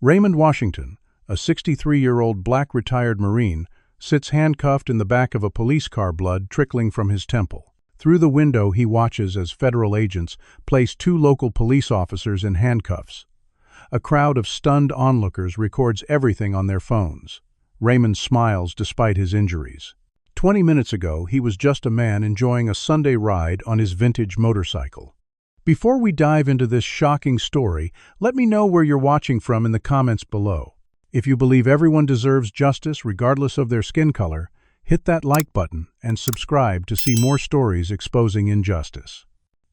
Raymond Washington, a 63-year-old black retired Marine, sits handcuffed in the back of a police car, blood trickling from his temple. Through the window he watches as federal agents place two local police officers in handcuffs. A crowd of stunned onlookers records everything on their phones. Raymond smiles despite his injuries. 20 minutes ago, he was just a man enjoying a Sunday ride on his vintage motorcycle. Before we dive into this shocking story, let me know where you're watching from in the comments below. If you believe everyone deserves justice regardless of their skin color, hit that like button and subscribe to see more stories exposing injustice.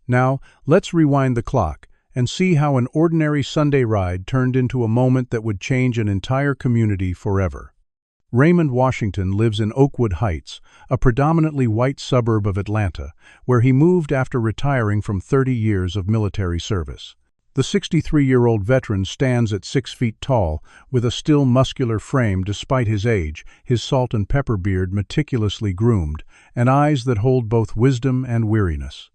Now, let's rewind the clock and see how an ordinary Sunday ride turned into a moment that would change an entire community forever. Raymond Washington lives in Oakwood Heights, a predominantly white suburb of Atlanta, where he moved after retiring from 30 years of military service. The 63-year-old veteran stands at 6 feet tall, with a still muscular frame despite his age, his salt and pepper beard meticulously groomed, and eyes that hold both wisdom and weariness.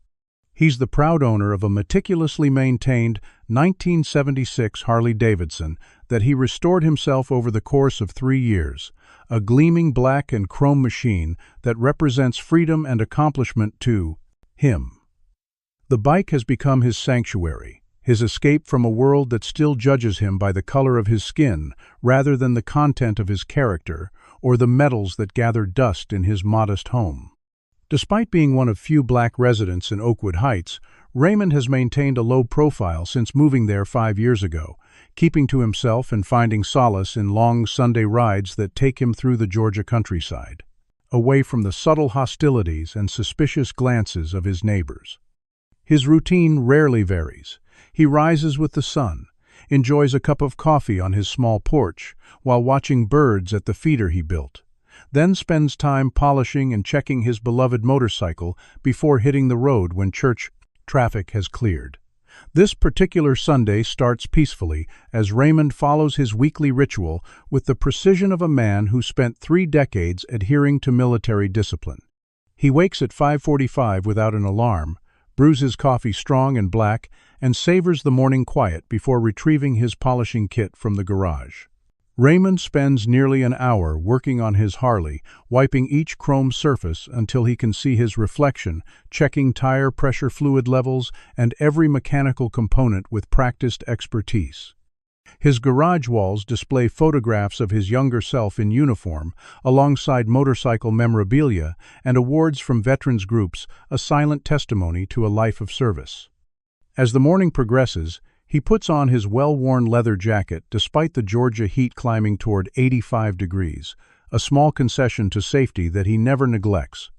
He's the proud owner of a meticulously maintained 1976 Harley-Davidson that he restored himself over the course of 3 years, a gleaming black and chrome machine that represents freedom and accomplishment to him. The bike has become his sanctuary, his escape from a world that still judges him by the color of his skin rather than the content of his character or the metals that gather dust in his modest home. Despite being one of few black residents in Oakwood Heights, Raymond has maintained a low profile since moving there 5 years ago, keeping to himself and finding solace in long Sunday rides that take him through the Georgia countryside, away from the subtle hostilities and suspicious glances of his neighbors. His routine rarely varies. He rises with the sun, enjoys a cup of coffee on his small porch while watching birds at the feeder he built, then spends time polishing and checking his beloved motorcycle before hitting the road when church traffic has cleared. This particular Sunday starts peacefully as Raymond follows his weekly ritual with the precision of a man who spent 3 decades adhering to military discipline. He wakes at 5:45 without an alarm, brews his coffee strong and black, and savors the morning quiet before retrieving his polishing kit from the garage. Raymond spends nearly an hour working on his Harley, wiping each chrome surface until he can see his reflection, checking tire pressure fluid levels and every mechanical component with practiced expertise. His garage walls display photographs of his younger self in uniform, alongside motorcycle memorabilia and awards from veterans groups, a silent testimony to a life of service. As the morning progresses, he puts on his well-worn leather jacket despite the Georgia heat climbing toward 85 degrees, a small concession to safety that he never neglects.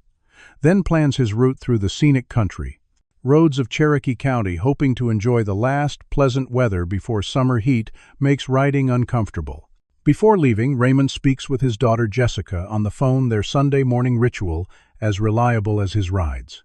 Then plans his route through the scenic country roads of Cherokee County, hoping to enjoy the last pleasant weather before summer heat makes riding uncomfortable. Before leaving, Raymond speaks with his daughter Jessica on the phone, their Sunday morning ritual as reliable as his rides.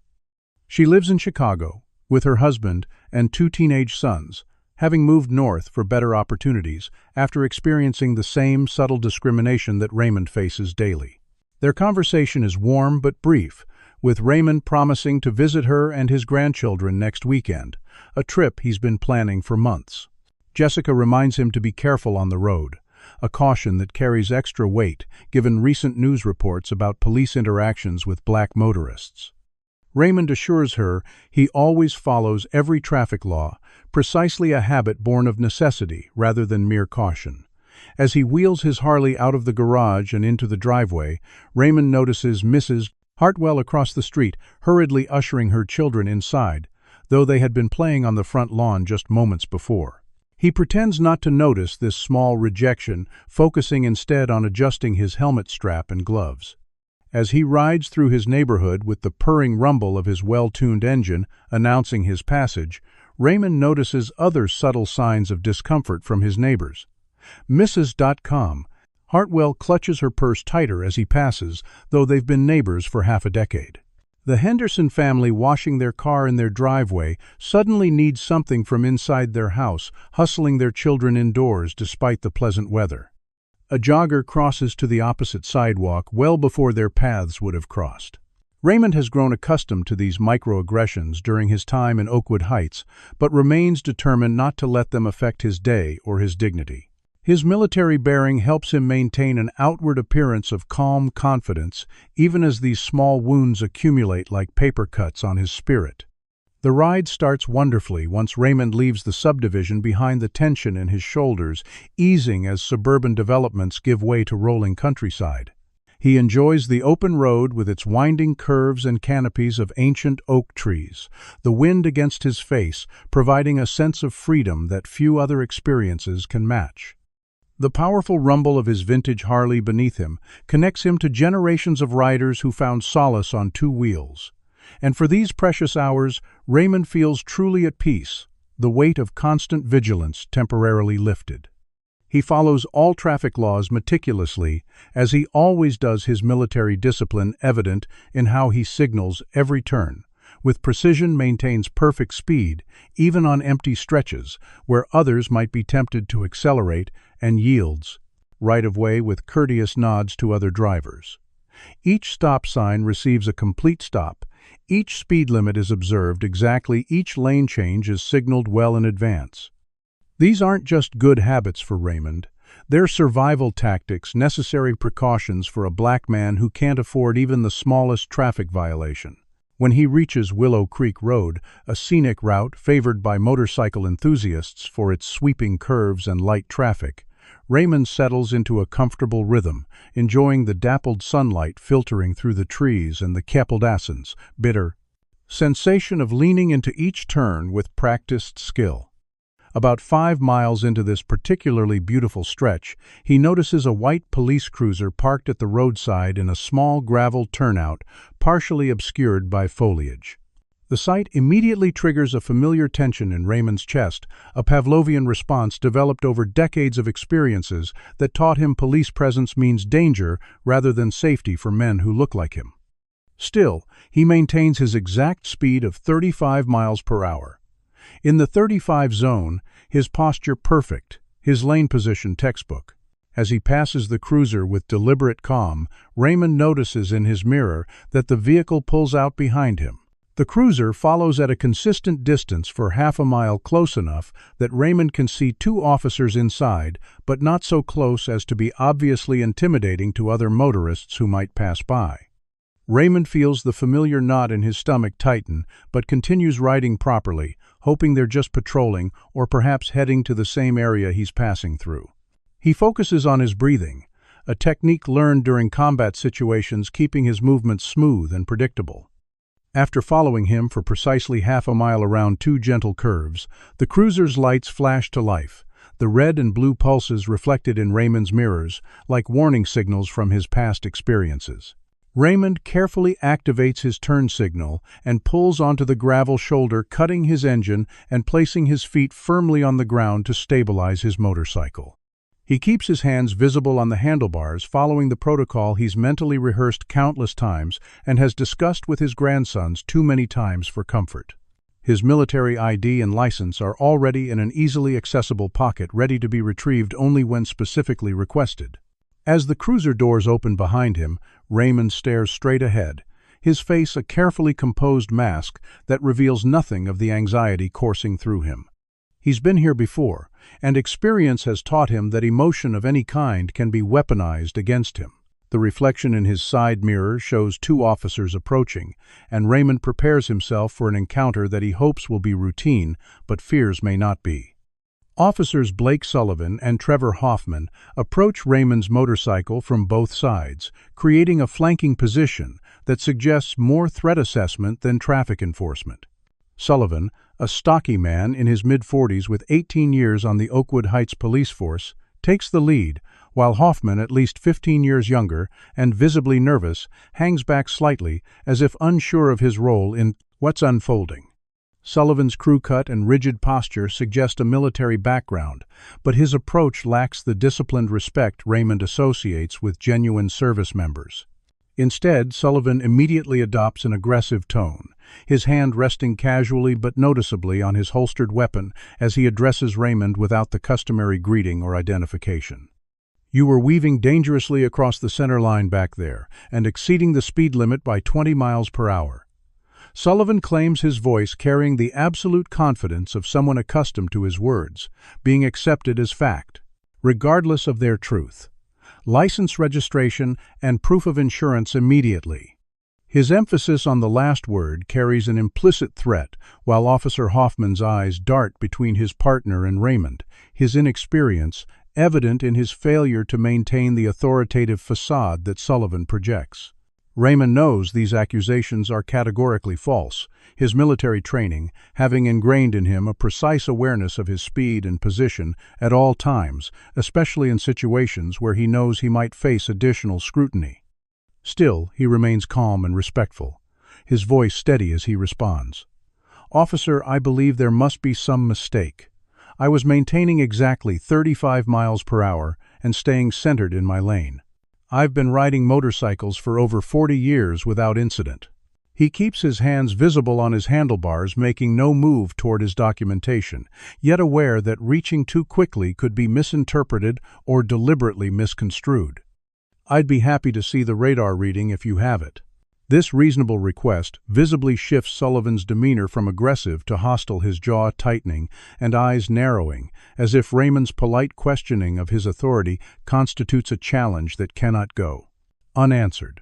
She lives in Chicago with her husband and 2 teenage sons, having moved north for better opportunities after experiencing the same subtle discrimination that Raymond faces daily. Their conversation is warm but brief, with Raymond promising to visit her and his grandchildren next weekend, a trip he's been planning for months. Jessica reminds him to be careful on the road, a caution that carries extra weight given recent news reports about police interactions with black motorists. Raymond assures her he always follows every traffic law, precisely a habit born of necessity rather than mere caution. As he wheels his Harley out of the garage and into the driveway, Raymond notices Mrs. Hartwell across the street, hurriedly ushering her children inside, though they had been playing on the front lawn just moments before. He pretends not to notice this small rejection, focusing instead on adjusting his helmet strap and gloves. As he rides through his neighborhood with the purring rumble of his well-tuned engine announcing his passage, Raymond notices other subtle signs of discomfort from his neighbors. Mrs. Hartwell clutches her purse tighter as he passes, though they've been neighbors for half a decade. The Henderson family, washing their car in their driveway, suddenly needs something from inside their house, hustling their children indoors despite the pleasant weather. A jogger crosses to the opposite sidewalk well before their paths would have crossed. Raymond has grown accustomed to these microaggressions during his time in Oakwood Heights, but remains determined not to let them affect his day or his dignity. His military bearing helps him maintain an outward appearance of calm confidence, even as these small wounds accumulate like paper cuts on his spirit. The ride starts wonderfully once Raymond leaves the subdivision behind the tension in his shoulders, easing as suburban developments give way to rolling countryside. He enjoys the open road with its winding curves and canopies of ancient oak trees, the wind against his face providing a sense of freedom that few other experiences can match. The powerful rumble of his vintage Harley beneath him connects him to generations of riders who found solace on two wheels. And for these precious hours, Raymond feels truly at peace, the weight of constant vigilance temporarily lifted. He follows all traffic laws meticulously, as he always does, his military discipline evident in how he signals every turn. With precision maintains perfect speed, even on empty stretches, where others might be tempted to accelerate, and yields right-of-way with courteous nods to other drivers. Each stop sign receives a complete stop, each speed limit is observed exactly, each lane change is signaled well in advance. These aren't just good habits for Raymond. They're survival tactics, necessary precautions for a black man who can't afford even the smallest traffic violation. When he reaches Willow Creek Road, a scenic route favored by motorcycle enthusiasts for its sweeping curves and light traffic, Raymond settles into a comfortable rhythm, enjoying the dappled sunlight filtering through the trees and the Kapeldassens, bitter sensation of leaning into each turn with practiced skill. About 5 miles into this particularly beautiful stretch, he notices a white police cruiser parked at the roadside in a small gravel turnout, partially obscured by foliage. The sight immediately triggers a familiar tension in Raymond's chest, a Pavlovian response developed over decades of experiences that taught him police presence means danger rather than safety for men who look like him. Still, he maintains his exact speed of 35 miles per hour. In the 35 zone, his posture perfect, his lane position textbook. As he passes the cruiser with deliberate calm, Raymond notices in his mirror that the vehicle pulls out behind him. The cruiser follows at a consistent distance for half a mile, close enough that Raymond can see 2 officers inside, but not so close as to be obviously intimidating to other motorists who might pass by. Raymond feels the familiar knot in his stomach tighten, but continues riding properly, hoping they're just patrolling or perhaps heading to the same area he's passing through. He focuses on his breathing, a technique learned during combat situations, keeping his movements smooth and predictable. After following him for precisely half a mile around 2 gentle curves, the cruiser's lights flash to life, the red and blue pulses reflected in Raymond's mirrors, like warning signals from his past experiences. Raymond carefully activates his turn signal and pulls onto the gravel shoulder, cutting his engine and placing his feet firmly on the ground to stabilize his motorcycle. He keeps his hands visible on the handlebars, following the protocol he's mentally rehearsed countless times and has discussed with his grandsons too many times for comfort. His military ID and license are already in an easily accessible pocket, ready to be retrieved only when specifically requested. As the cruiser doors open behind him, Raymond stares straight ahead, his face a carefully composed mask that reveals nothing of the anxiety coursing through him. He's been here before, and experience has taught him that emotion of any kind can be weaponized against him. The reflection in his side mirror shows 2 officers approaching, and Raymond prepares himself for an encounter that he hopes will be routine, but fears may not be. Officers Blake Sullivan and Trevor Hoffman approach Raymond's motorcycle from both sides, creating a flanking position that suggests more threat assessment than traffic enforcement. Sullivan, a stocky man in his mid-40s with 18 years on the Oakwood Heights police force, takes the lead, while Hoffman, at least 15 years younger and visibly nervous, hangs back slightly as if unsure of his role in what's unfolding. Sullivan's crew cut and rigid posture suggest a military background, but his approach lacks the disciplined respect Raymond associates with genuine service members. Instead, Sullivan immediately adopts an aggressive tone, his hand resting casually but noticeably on his holstered weapon as he addresses Raymond without the customary greeting or identification. "You were weaving dangerously across the center line back there, and exceeding the speed limit by 20 miles per hour. Sullivan claims, his voice carrying the absolute confidence of someone accustomed to his words, being accepted as fact. regardless of their truth. License registration and proof of insurance immediately. His emphasis on the last word carries an implicit threat, while Officer Hoffman's eyes dart between his partner and Raymond, his inexperience evident in his failure to maintain the authoritative facade that Sullivan projects. Raymond knows these accusations are categorically false, his military training having ingrained in him a precise awareness of his speed and position at all times, especially in situations where he knows he might face additional scrutiny. Still, he remains calm and respectful, his voice steady as he responds. "Officer, I believe there must be some mistake. I was maintaining exactly 35 miles per hour and staying centered in my lane. I've been riding motorcycles for over 40 years without incident." He keeps his hands visible on his handlebars, making no move toward his documentation, yet aware that reaching too quickly could be misinterpreted or deliberately misconstrued. "I'd be happy to see the radar reading if you have it." This reasonable request visibly shifts Sullivan's demeanor from aggressive to hostile, his jaw tightening and eyes narrowing, as if Raymond's polite questioning of his authority constitutes a challenge that cannot go unanswered.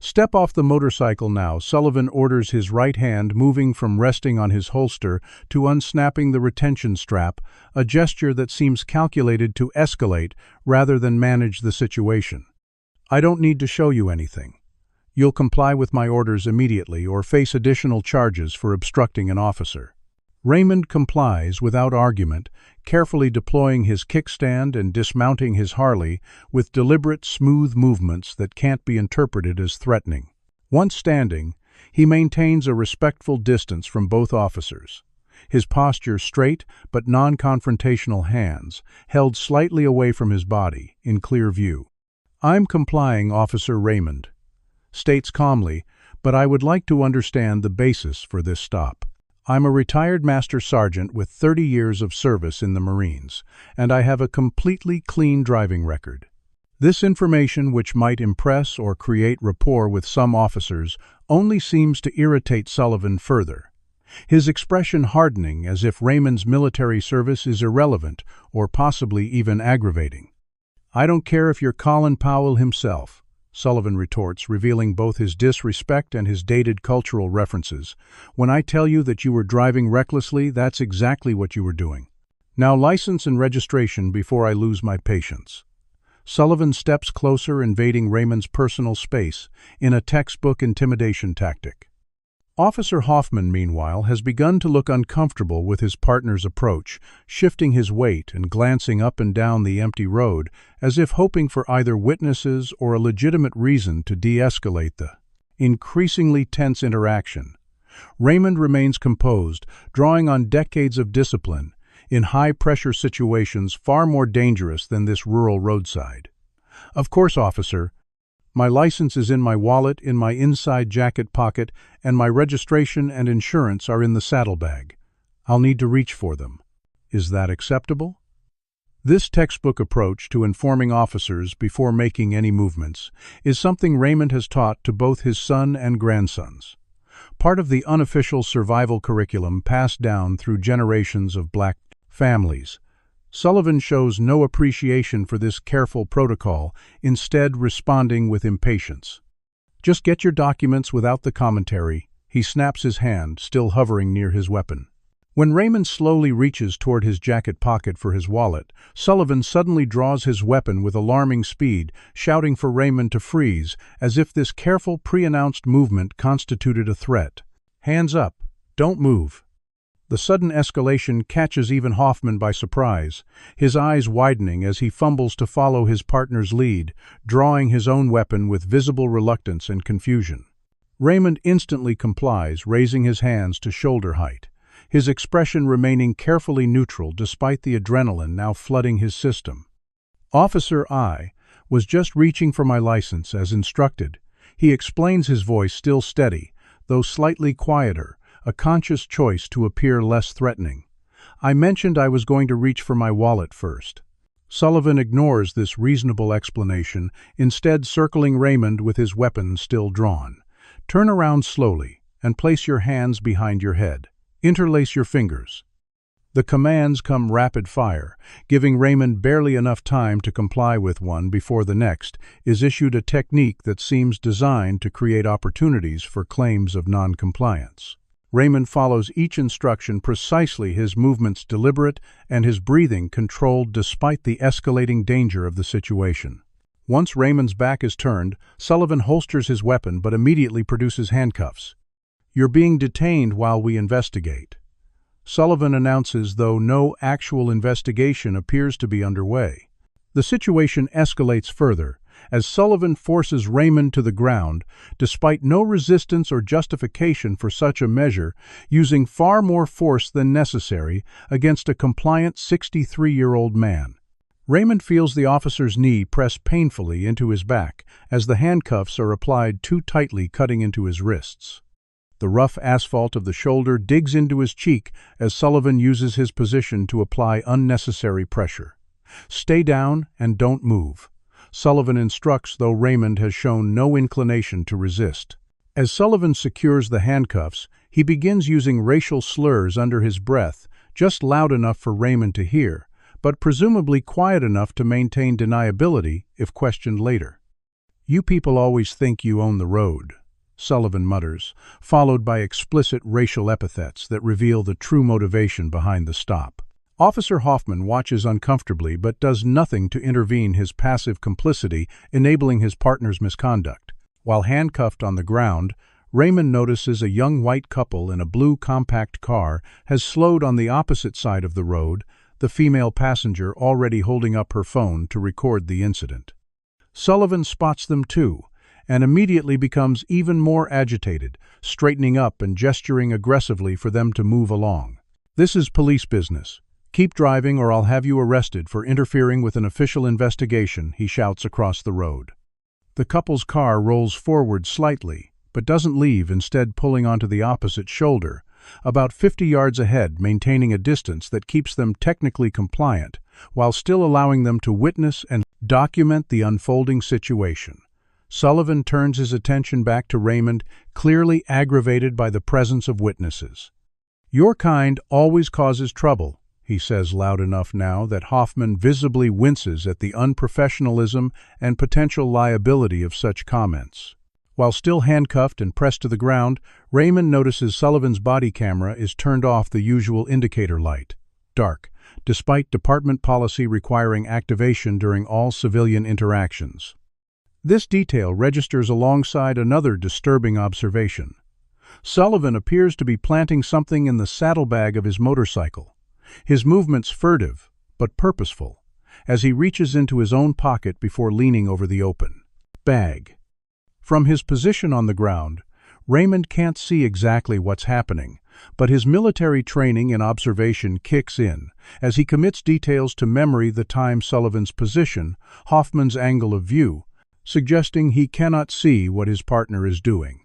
"Step off the motorcycle now," Sullivan orders, his right hand moving from resting on his holster to unsnapping the retention strap, a gesture that seems calculated to escalate rather than manage the situation. "I don't need to show you anything. You'll comply with my orders immediately or face additional charges for obstructing an officer." Raymond complies without argument, carefully deploying his kickstand and dismounting his Harley with deliberate, smooth movements that can't be interpreted as threatening. Once standing, he maintains a respectful distance from both officers, his posture straight but non-confrontational, hands held slightly away from his body, in clear view. "I'm complying, Officer," Raymond states calmly, "but I would like to understand the basis for this stop. I'm a retired Master Sergeant with 30 years of service in the Marines, and I have a completely clean driving record." This information, which might impress or create rapport with some officers, only seems to irritate Sullivan further, his expression hardening as if Raymond's military service is irrelevant or possibly even aggravating. "I don't care if you're Colin Powell himself," Sullivan retorts, revealing both his disrespect and his dated cultural references. "When I tell you that you were driving recklessly, that's exactly what you were doing. Now license and registration before I lose my patience." Sullivan steps closer, invading Raymond's personal space in a textbook intimidation tactic. Officer Hoffman, meanwhile, has begun to look uncomfortable with his partner's approach, shifting his weight and glancing up and down the empty road, as if hoping for either witnesses or a legitimate reason to de-escalate the increasingly tense interaction. Raymond remains composed, drawing on decades of discipline, in high-pressure situations far more dangerous than this rural roadside. "Of course, officer. My license is in my wallet, in my inside jacket pocket, and my registration and insurance are in the saddlebag. I'll need to reach for them. Is that acceptable?" This textbook approach to informing officers before making any movements is something Raymond has taught to both his son and grandsons, part of the unofficial survival curriculum passed down through generations of black families. Sullivan shows no appreciation for this careful protocol, instead responding with impatience. "Just get your documents without the commentary." He snaps his hand, still hovering near his weapon. When Raymond slowly reaches toward his jacket pocket for his wallet, Sullivan suddenly draws his weapon with alarming speed, shouting for Raymond to freeze, as if this careful pre-announced movement constituted a threat. "Hands up! Don't move!" The sudden escalation catches even Hoffman by surprise, his eyes widening as he fumbles to follow his partner's lead, drawing his own weapon with visible reluctance and confusion. Raymond instantly complies, raising his hands to shoulder height, his expression remaining carefully neutral despite the adrenaline now flooding his system. "Officer, I was just reaching for my license as instructed," he explains, his voice still steady, though slightly quieter, a conscious choice to appear less threatening. "I mentioned I was going to reach for my wallet first." Sullivan ignores this reasonable explanation, instead circling Raymond with his weapon still drawn. "Turn around slowly and place your hands behind your head. Interlace your fingers." The commands come rapid fire, giving Raymond barely enough time to comply with one before the next is issued, a technique that seems designed to create opportunities for claims of non-compliance. Raymond follows each instruction precisely, his movements deliberate and his breathing controlled despite the escalating danger of the situation. Once Raymond's back is turned, Sullivan holsters his weapon but immediately produces handcuffs. "You're being detained while we investigate," Sullivan announces, though no actual investigation appears to be underway. The situation escalates further as Sullivan forces Raymond to the ground, despite no resistance or justification for such a measure, using far more force than necessary against a compliant 63-year-old man. Raymond feels the officer's knee press painfully into his back as the handcuffs are applied too tightly, cutting into his wrists. The rough asphalt of the shoulder digs into his cheek as Sullivan uses his position to apply unnecessary pressure. "Stay down and don't move," Sullivan instructs, though Raymond has shown no inclination to resist. As Sullivan secures the handcuffs, he begins using racial slurs under his breath, just loud enough for Raymond to hear, but presumably quiet enough to maintain deniability if questioned later. "You people always think you own the road," Sullivan mutters, followed by explicit racial epithets that reveal the true motivation behind the stop. Officer Hoffman watches uncomfortably but does nothing to intervene, his passive complicity enabling his partner's misconduct. While handcuffed on the ground, Raymond notices a young white couple in a blue compact car has slowed on the opposite side of the road, the female passenger already holding up her phone to record the incident. Sullivan spots them too, and immediately becomes even more agitated, straightening up and gesturing aggressively for them to move along. "This is police business. Keep driving or I'll have you arrested for interfering with an official investigation," he shouts across the road. The couple's car rolls forward slightly, but doesn't leave, instead pulling onto the opposite shoulder, about 50 yards ahead, maintaining a distance that keeps them technically compliant, while still allowing them to witness and document the unfolding situation. Sullivan turns his attention back to Raymond, clearly aggravated by the presence of witnesses. "Your kind always causes trouble," he says loud enough now that Hoffman visibly winces at the unprofessionalism and potential liability of such comments. While still handcuffed and pressed to the ground, Raymond notices Sullivan's body camera is turned off, the usual indicator light dark, despite department policy requiring activation during all civilian interactions. This detail registers alongside another disturbing observation. Sullivan appears to be planting something in the saddlebag of his motorcycle, his movements furtive but purposeful, as he reaches into his own pocket before leaning over the open bag. From his position on the ground, Raymond can't see exactly what's happening, but his military training and observation kicks in as he commits details to memory: the time, Sullivan's position, Hoffman's angle of view, suggesting he cannot see what his partner is doing.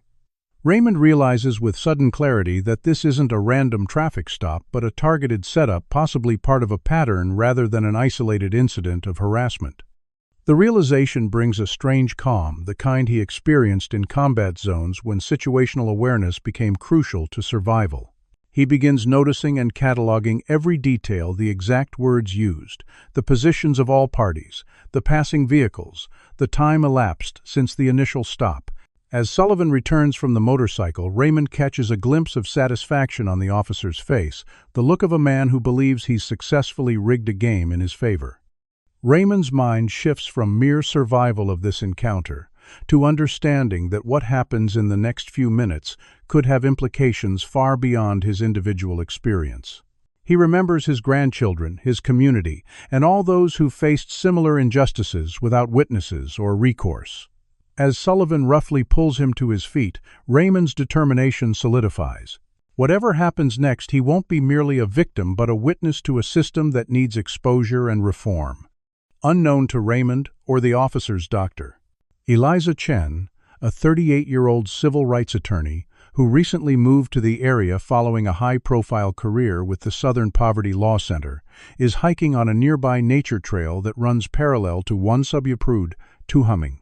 Raymond realizes with sudden clarity that this isn't a random traffic stop, but a targeted setup, possibly part of a pattern rather than an isolated incident of harassment. The realization brings a strange calm, the kind he experienced in combat zones when situational awareness became crucial to survival. He begins noticing and cataloging every detail: the exact words used, the positions of all parties, the passing vehicles, the time elapsed since the initial stop. As Sullivan returns from the motorcycle, Raymond catches a glimpse of satisfaction on the officer's face, the look of a man who believes he's successfully rigged a game in his favor. Raymond's mind shifts from mere survival of this encounter to understanding that what happens in the next few minutes could have implications far beyond his individual experience. He remembers his grandchildren, his community, and all those who faced similar injustices without witnesses or recourse. As Sullivan roughly pulls him to his feet, Raymond's determination solidifies. Whatever happens next, he won't be merely a victim but a witness to a system that needs exposure and reform. Unknown to Raymond or the officer's doctor, Eliza Chen, a 38-year-old civil rights attorney who recently moved to the area following a high-profile career with the Southern Poverty Law Center, is hiking on a nearby nature trail that runs parallel to 1 Subyaprude, 2 Humming.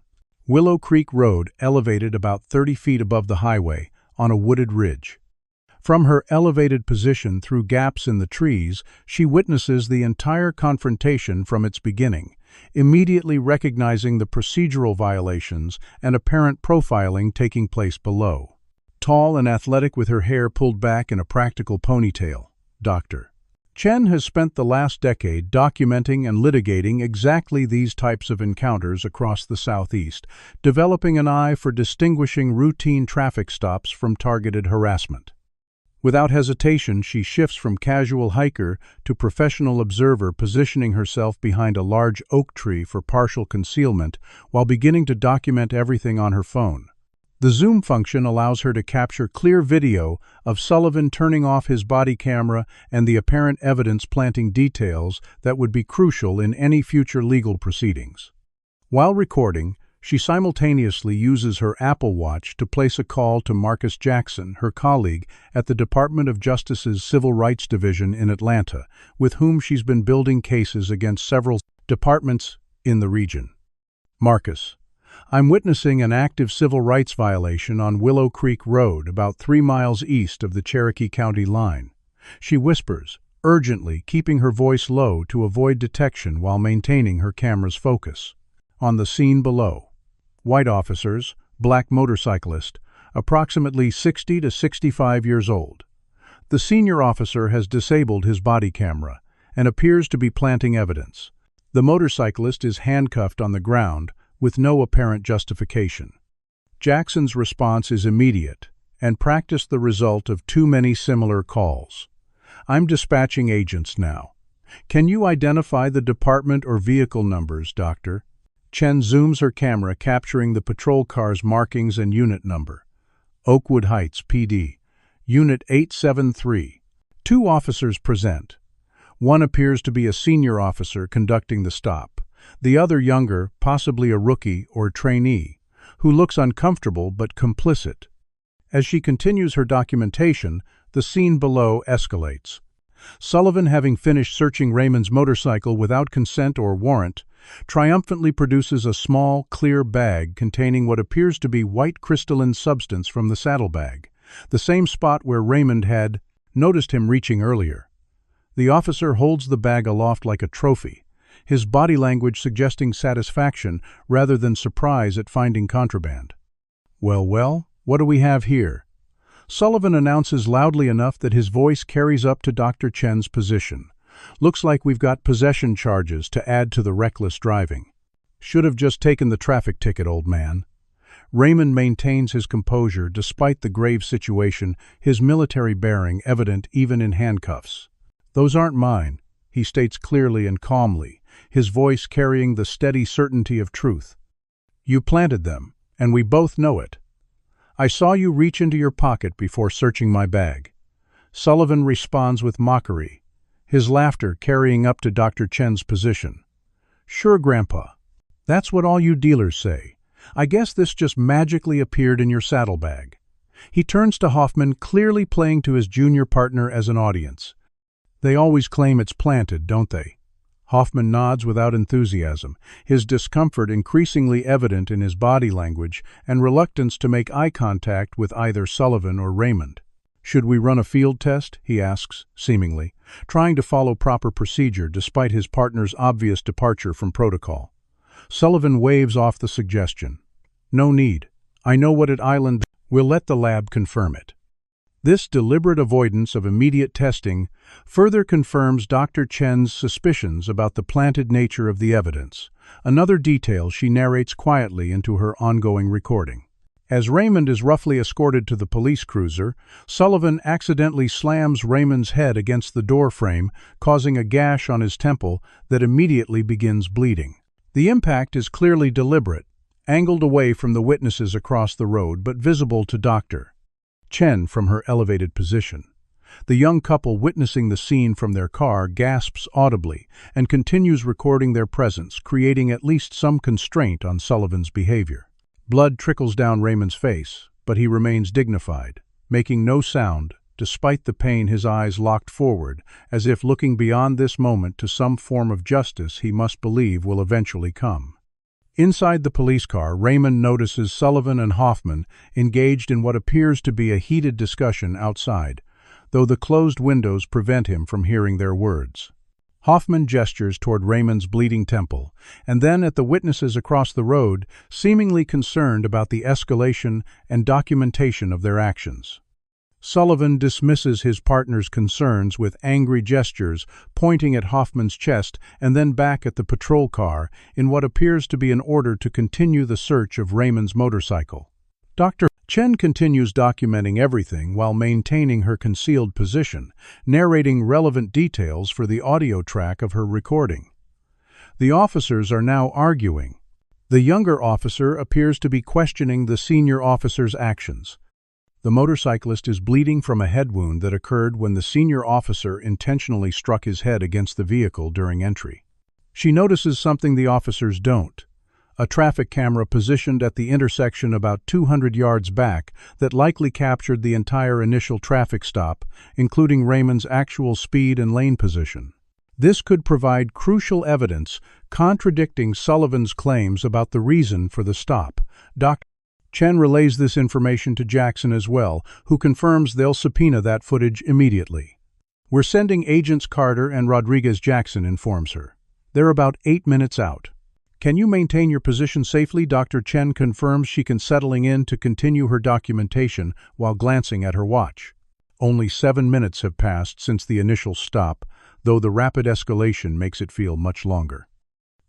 Willow Creek Road, elevated about 30 feet above the highway, on a wooded ridge. From her elevated position through gaps in the trees, she witnesses the entire confrontation from its beginning, immediately recognizing the procedural violations and apparent profiling taking place below. Tall and athletic with her hair pulled back in a practical ponytail, Dr. Chen has spent the last decade documenting and litigating exactly these types of encounters across the Southeast, developing an eye for distinguishing routine traffic stops from targeted harassment. Without hesitation, she shifts from casual hiker to professional observer, positioning herself behind a large oak tree for partial concealment while beginning to document everything on her phone. The zoom function allows her to capture clear video of Sullivan turning off his body camera and the apparent evidence planting details that would be crucial in any future legal proceedings. While recording, she simultaneously uses her Apple Watch to place a call to Marcus Jackson, her colleague at the Department of Justice's Civil Rights Division in Atlanta, with whom she's been building cases against several departments in the region. Marcus: I'm witnessing an active civil rights violation on Willow Creek Road, about 3 miles east of the Cherokee County line. She whispers, urgently, keeping her voice low to avoid detection while maintaining her camera's focus. On the scene below: white officers, black motorcyclist, approximately 60 to 65 years old. The senior officer has disabled his body camera and appears to be planting evidence. The motorcyclist is handcuffed on the ground with no apparent justification. Jackson's response is immediate and practiced, the result of too many similar calls. I'm dispatching agents now. Can you identify the department or vehicle numbers, Doctor? Chen zooms her camera, capturing the patrol car's markings and unit number. Oakwood Heights, PD, Unit 873. 2 officers present. One appears to be a senior officer conducting the stop. The other younger, possibly a rookie or trainee, who looks uncomfortable but complicit. As she continues her documentation, the scene below escalates. Sullivan, having finished searching Raymond's motorcycle without consent or warrant, triumphantly produces a small, clear bag containing what appears to be white crystalline substance from the saddlebag, the same spot where Raymond had noticed him reaching earlier. The officer holds the bag aloft like a trophy, his body language suggesting satisfaction rather than surprise at finding contraband. Well, what do we have here? Sullivan announces loudly enough that his voice carries up to Dr. Chen's position. Looks like we've got possession charges to add to the reckless driving. Should have just taken the traffic ticket, old man. Raymond maintains his composure despite the grave situation, his military bearing evident even in handcuffs. Those aren't mine, he states clearly and calmly, his voice carrying the steady certainty of truth. You planted them, and we both know it. I saw you reach into your pocket before searching my bag. Sullivan responds with mockery, his laughter carrying up to Dr. Chen's position. Sure, Grandpa. That's what all you dealers say. I guess this just magically appeared in your saddlebag. He turns to Hoffman, clearly playing to his junior partner as an audience. They always claim it's planted, don't they? Hoffman nods without enthusiasm, his discomfort increasingly evident in his body language and reluctance to make eye contact with either Sullivan or Raymond. Should we run a field test? He asks, seemingly, trying to follow proper procedure despite his partner's obvious departure from protocol. Sullivan waves off the suggestion. No need. I know what island. We'll let the lab confirm it. This deliberate avoidance of immediate testing further confirms Dr. Chen's suspicions about the planted nature of the evidence, another detail she narrates quietly into her ongoing recording. As Raymond is roughly escorted to the police cruiser, Sullivan accidentally slams Raymond's head against the door frame, causing a gash on his temple that immediately begins bleeding. The impact is clearly deliberate, angled away from the witnesses across the road but visible to Dr. Chen from her elevated position. The young couple witnessing the scene from their car gasps audibly and continues recording their presence, creating at least some constraint on Sullivan's behavior. Blood trickles down Raymond's face, but he remains dignified, making no sound, despite the pain, his eyes locked forward, as if looking beyond this moment to some form of justice he must believe will eventually come. Inside the police car, Raymond notices Sullivan and Hoffman engaged in what appears to be a heated discussion outside, though the closed windows prevent him from hearing their words. Hoffman gestures toward Raymond's bleeding temple, and then at the witnesses across the road, seemingly concerned about the escalation and documentation of their actions. Sullivan dismisses his partner's concerns with angry gestures, pointing at Hoffman's chest and then back at the patrol car in what appears to be an order to continue the search of Raymond's motorcycle. Dr. Chen continues documenting everything while maintaining her concealed position, narrating relevant details for the audio track of her recording. The officers are now arguing. The younger officer appears to be questioning the senior officer's actions. The motorcyclist is bleeding from a head wound that occurred when the senior officer intentionally struck his head against the vehicle during entry. She notices something the officers don't: a traffic camera positioned at the intersection about 200 yards back that likely captured the entire initial traffic stop, including Raymond's actual speed and lane position. This could provide crucial evidence contradicting Sullivan's claims about the reason for the stop. Dr. Chen relays this information to Jackson as well, who confirms they'll subpoena that footage immediately. "We're sending Agents Carter and Rodriguez," Jackson informs her. "They're about 8 minutes out." "Can you maintain your position safely?" Dr. Chen confirms she can, settling in to continue her documentation while glancing at her watch. Only 7 minutes have passed since the initial stop, though the rapid escalation makes it feel much longer.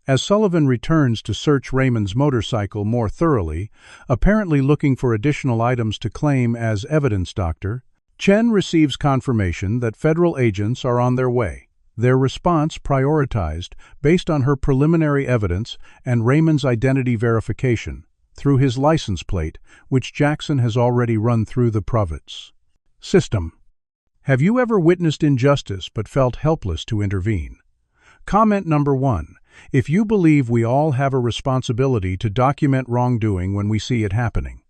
As Sullivan returns to search Raymond's motorcycle more thoroughly, apparently looking for additional items to claim as evidence, Dr. Chen receives confirmation that federal agents are on their way, their response prioritized based on her preliminary evidence and Raymond's identity verification through his license plate, which Jackson has already run through the province system. Have you ever witnessed injustice but felt helpless to intervene? Comment number 1. If you believe we all have a responsibility to document wrongdoing when we see it happening.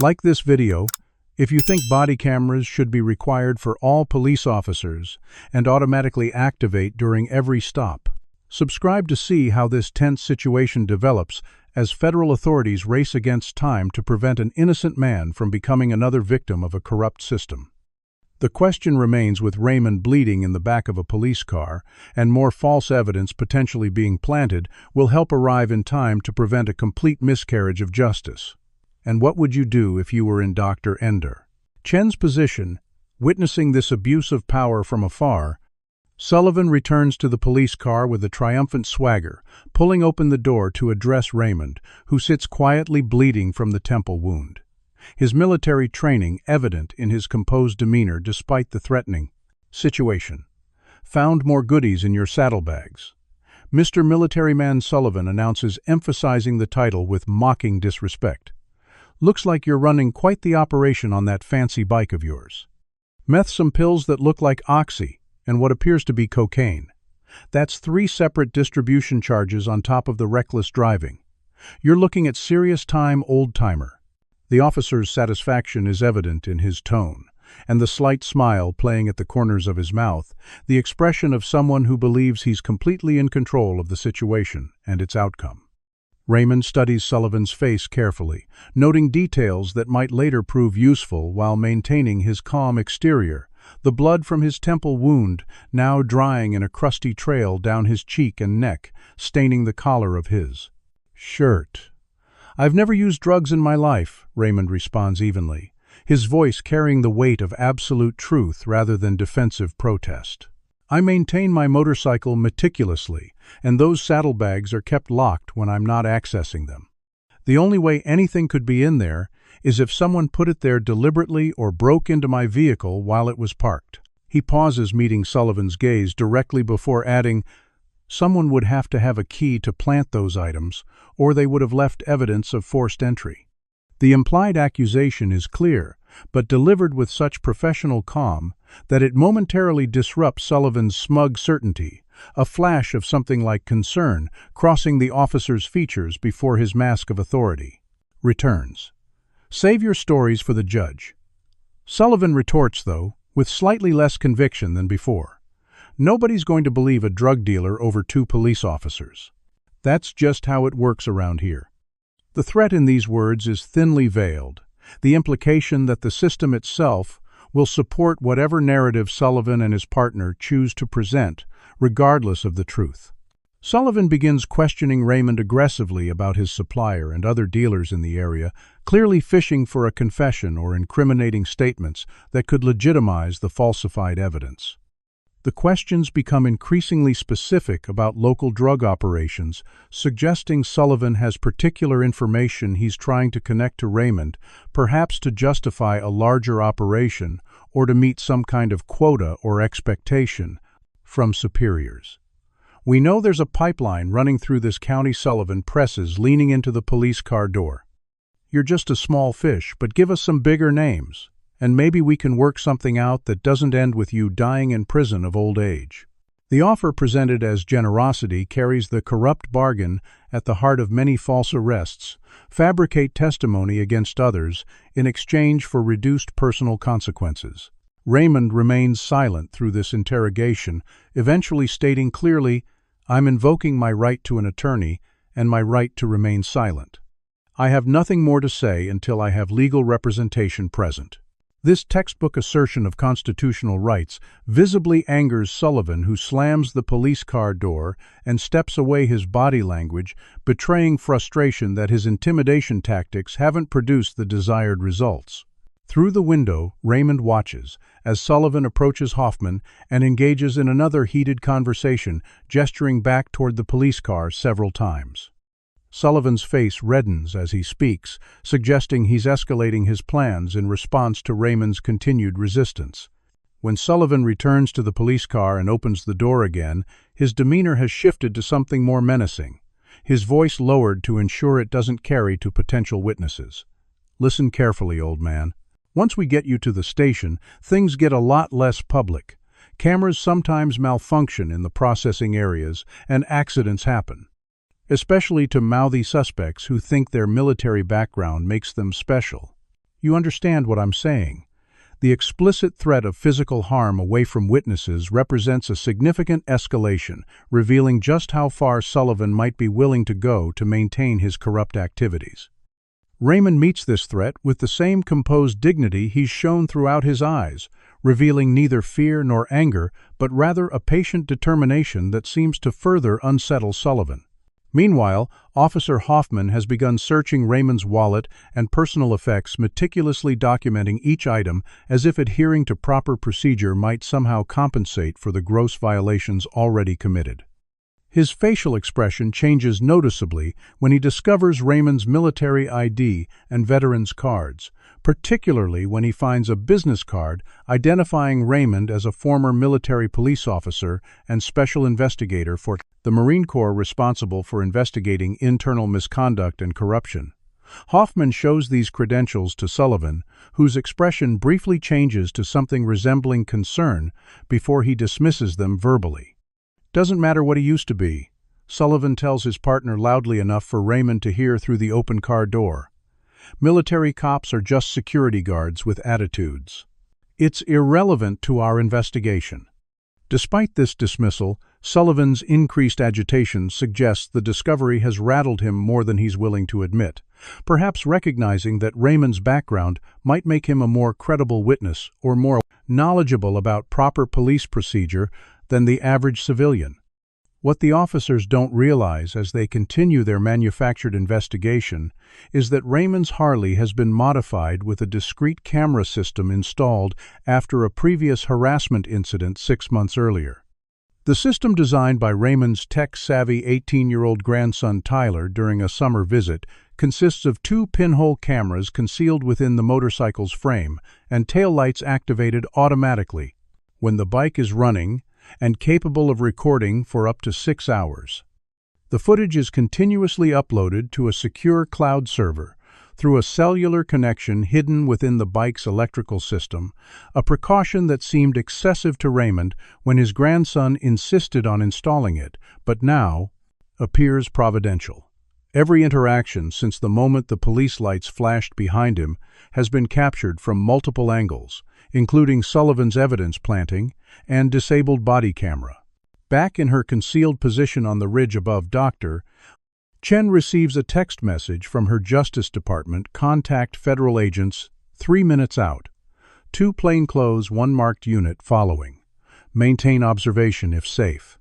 Like this video if you think body cameras should be required for all police officers and automatically activate during every stop. Subscribe to see how this tense situation develops as federal authorities race against time to prevent an innocent man from becoming another victim of a corrupt system. The question remains, with Raymond bleeding in the back of a police car and more false evidence potentially being planted, will help arrive in time to prevent a complete miscarriage of justice. And what would you do if you were in Dr. Ender Chen's position, witnessing this abuse of power from afar? Sullivan returns to the police car with a triumphant swagger, pulling open the door to address Raymond, who sits quietly bleeding from the temple wound. His military training evident in his composed demeanor despite the threatening situation. "Found more goodies in your saddlebags," Mr. Military Man Sullivan announces, emphasizing the title with mocking disrespect. "Looks like you're running quite the operation on that fancy bike of yours. Meth, some pills that look like oxy, and what appears to be cocaine. That's 3 separate distribution charges on top of the reckless driving. You're looking at serious time, old-timer." The officer's satisfaction is evident in his tone, and the slight smile playing at the corners of his mouth, the expression of someone who believes he's completely in control of the situation and its outcome. Raymond studies Sullivan's face carefully, noting details that might later prove useful while maintaining his calm exterior, the blood from his temple wound now drying in a crusty trail down his cheek and neck, staining the collar of his shirt. "I've never used drugs in my life," Raymond responds evenly, his voice carrying the weight of absolute truth rather than defensive protest. "I maintain my motorcycle meticulously, and those saddlebags are kept locked when I'm not accessing them. The only way anything could be in there is if someone put it there deliberately or broke into my vehicle while it was parked." He pauses, meeting Sullivan's gaze directly before adding, "Someone would have to have a key to plant those items, or they would have left evidence of forced entry." The implied accusation is clear, but delivered with such professional calm that it momentarily disrupts Sullivan's smug certainty, a flash of something like concern crossing the officer's features before his mask of authority returns. "Save your stories for the judge." Sullivan retorts, though, with slightly less conviction than before. "Nobody's going to believe a drug dealer over 2 police officers. That's just how it works around here." The threat in these words is thinly veiled, the implication that the system itself will support whatever narrative Sullivan and his partner choose to present, regardless of the truth. Sullivan begins questioning Raymond aggressively about his supplier and other dealers in the area, clearly fishing for a confession or incriminating statements that could legitimize the falsified evidence. The questions become increasingly specific about local drug operations, suggesting Sullivan has particular information he's trying to connect to Raymond, perhaps to justify a larger operation or to meet some kind of quota or expectation from superiors. We know there's a pipeline running through this county, Sullivan presses, leaning into the police car door. You're just a small fish, but give us some bigger names, and maybe we can work something out that doesn't end with you dying in prison of old age. The offer, presented as generosity, carries the corrupt bargain at the heart of many false arrests, fabricate testimony against others in exchange for reduced personal consequences. Raymond remains silent through this interrogation, eventually stating clearly, "I'm invoking my right to an attorney and my right to remain silent. I have nothing more to say until I have legal representation present." This textbook assertion of constitutional rights visibly angers Sullivan, who slams the police car door and steps away, his body language betraying frustration that his intimidation tactics haven't produced the desired results. Through the window, Raymond watches as Sullivan approaches Hoffman and engages in another heated conversation, gesturing back toward the police car several times. Sullivan's face reddens as he speaks, suggesting he's escalating his plans in response to Raymond's continued resistance. When Sullivan returns to the police car and opens the door again, his demeanor has shifted to something more menacing, his voice lowered to ensure it doesn't carry to potential witnesses. "Listen carefully, old man. Once we get you to the station, things get a lot less public. Cameras sometimes malfunction in the processing areas, and accidents happen. Especially to mouthy suspects who think their military background makes them special. You understand what I'm saying? The explicit threat of physical harm away from witnesses represents a significant escalation, revealing just how far Sullivan might be willing to go to maintain his corrupt activities. Raymond meets this threat with the same composed dignity he's shown throughout, his eyes, revealing neither fear nor anger, but rather a patient determination that seems to further unsettle Sullivan. Meanwhile, Officer Hoffman has begun searching Raymond's wallet and personal effects, meticulously documenting each item as if adhering to proper procedure might somehow compensate for the gross violations already committed. His facial expression changes noticeably when he discovers Raymond's military ID and veterans cards, particularly when he finds a business card identifying Raymond as a former military police officer and special investigator for the Marine Corps responsible for investigating internal misconduct and corruption. Hoffman shows these credentials to Sullivan, whose expression briefly changes to something resembling concern before he dismisses them verbally. "Doesn't matter what he used to be," Sullivan tells his partner loudly enough for Raymond to hear through the open car door. "Military cops are just security guards with attitudes. It's irrelevant to our investigation." Despite this dismissal, Sullivan's increased agitation suggests the discovery has rattled him more than he's willing to admit, perhaps recognizing that Raymond's background might make him a more credible witness or more knowledgeable about proper police procedure than the average civilian. What the officers don't realize as they continue their manufactured investigation is that Raymond's Harley has been modified with a discrete camera system installed after a previous harassment incident 6 months earlier. The system, designed by Raymond's tech-savvy 18-year-old grandson Tyler during a summer visit, consists of 2 pinhole cameras concealed within the motorcycle's frame and taillights activated automatically when the bike is running and capable of recording for up to 6 hours. The footage is continuously uploaded to a secure cloud server through a cellular connection hidden within the bike's electrical system, a precaution that seemed excessive to Raymond when his grandson insisted on installing it, but now appears providential. Every interaction since the moment the police lights flashed behind him has been captured from multiple angles, including Sullivan's evidence planting and disabled body camera. Back in her concealed position on the ridge above Dr. Chen receives a text message from her Justice Department: "Contact federal agents 3 minutes out." 2 plainclothes, 1 marked unit following. Maintain observation if safe.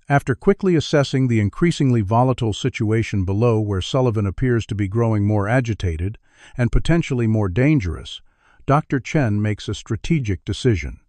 After quickly assessing the increasingly volatile situation below where Sullivan appears to be growing more agitated and potentially more dangerous, Dr. Chen makes a strategic decision.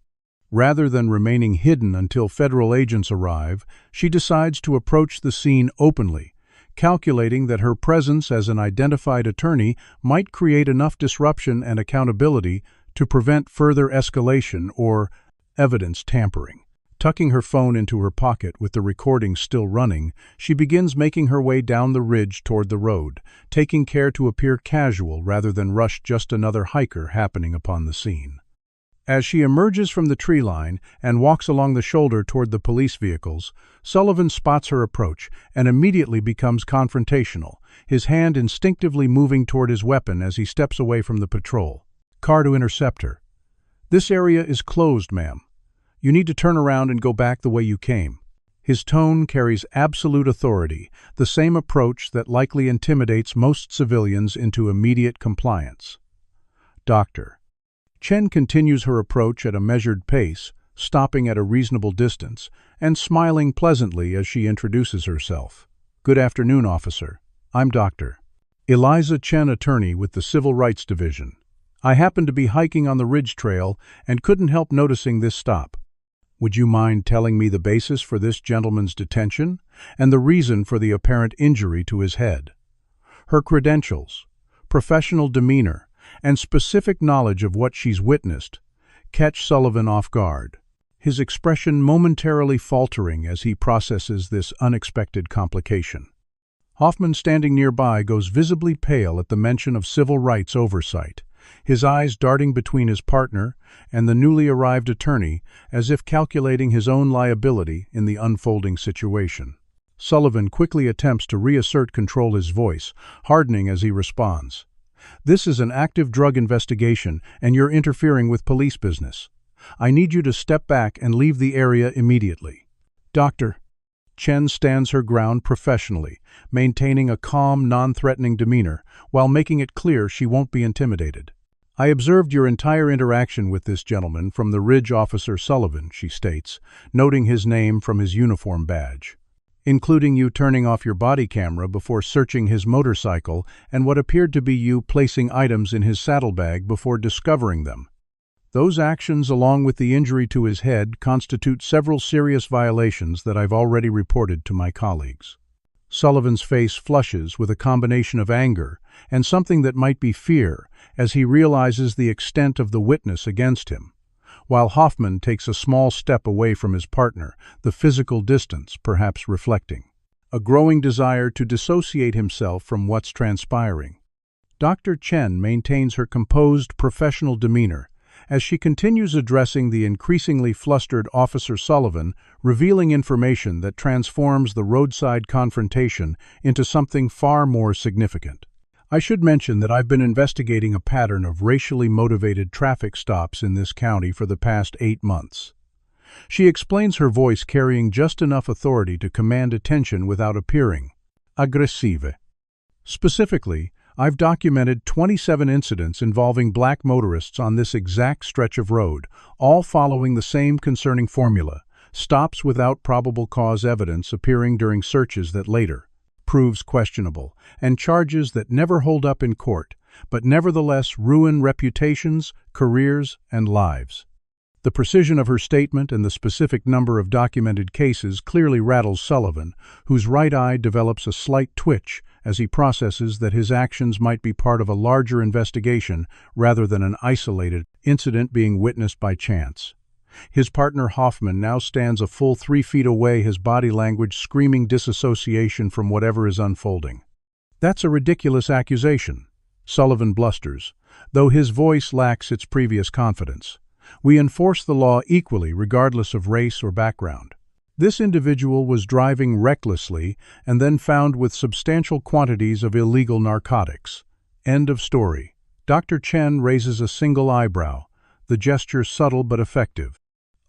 Rather than remaining hidden until federal agents arrive, she decides to approach the scene openly, calculating that her presence as an identified attorney might create enough disruption and accountability to prevent further escalation or evidence tampering. Tucking her phone into her pocket with the recording still running, she begins making her way down the ridge toward the road, taking care to appear casual rather than rush just another hiker happening upon the scene. As she emerges from the tree line and walks along the shoulder toward the police vehicles, Sullivan spots her approach and immediately becomes confrontational, his hand instinctively moving toward his weapon as he steps away from the patrol. Car to intercept her. "This area is closed, ma'am. You need to turn around and go back the way you came." His tone carries absolute authority, the same approach that likely intimidates most civilians into immediate compliance. Dr. Chen continues her approach at a measured pace, stopping at a reasonable distance and smiling pleasantly as she introduces herself. "Good afternoon, officer. I'm Dr. Eliza Chen, attorney with the Civil Rights Division. I happened to be hiking on the ridge trail and couldn't help noticing this stop. Would you mind telling me the basis for this gentleman's detention and the reason for the apparent injury to his head?" Her credentials, professional demeanor, and specific knowledge of what she's witnessed catch Sullivan off guard, his expression momentarily faltering as he processes this unexpected complication. Hoffman, standing nearby, goes visibly pale at the mention of civil rights oversight, his eyes darting between his partner and the newly arrived attorney as if calculating his own liability in the unfolding situation. Sullivan quickly attempts to reassert control, his voice hardening as he responds. "This is an active drug investigation and you're interfering with police business. I need you to step back and leave the area immediately." Dr. Chen stands her ground professionally, maintaining a calm, non-threatening demeanor while making it clear she won't be intimidated. "I observed your entire interaction with this gentleman from the Ridge Officer Sullivan," she states, noting his name from his uniform badge, "including you turning off your body camera before searching his motorcycle and what appeared to be you placing items in his saddlebag before discovering them. Those actions, along with the injury to his head, constitute several serious violations that I've already reported to my colleagues." Sullivan's face flushes with a combination of anger and something that might be fear as he realizes the extent of the witness against him, while Hoffman takes a small step away from his partner, the physical distance perhaps reflecting a growing desire to dissociate himself from what's transpiring. Dr. Chen maintains her composed, professional demeanor as she continues addressing the increasingly flustered Officer Sullivan, revealing information that transforms the roadside confrontation into something far more significant. "I should mention that I've been investigating a pattern of racially motivated traffic stops in this county for the past 8 months. She explains, her voice carrying just enough authority to command attention without appearing aggressive. Specifically, I've documented 27 incidents involving black motorists on this exact stretch of road, all following the same concerning formula: stops without probable cause evidence appearing during searches that later proves questionable, and charges that never hold up in court, but nevertheless ruin reputations, careers, and lives." The precision of her statement and the specific number of documented cases clearly rattles Sullivan, whose right eye develops a slight twitch as he processes that his actions might be part of a larger investigation rather than an isolated incident being witnessed by chance. His partner Hoffman now stands a full 3 feet away, his body language screaming disassociation from whatever is unfolding. "That's a ridiculous accusation," Sullivan blusters, though his voice lacks its previous confidence. "We enforce the law equally regardless of race or background. This individual was driving recklessly and then found with substantial quantities of illegal narcotics. End of story." Dr. Chen raises a single eyebrow, the gesture subtle but effective.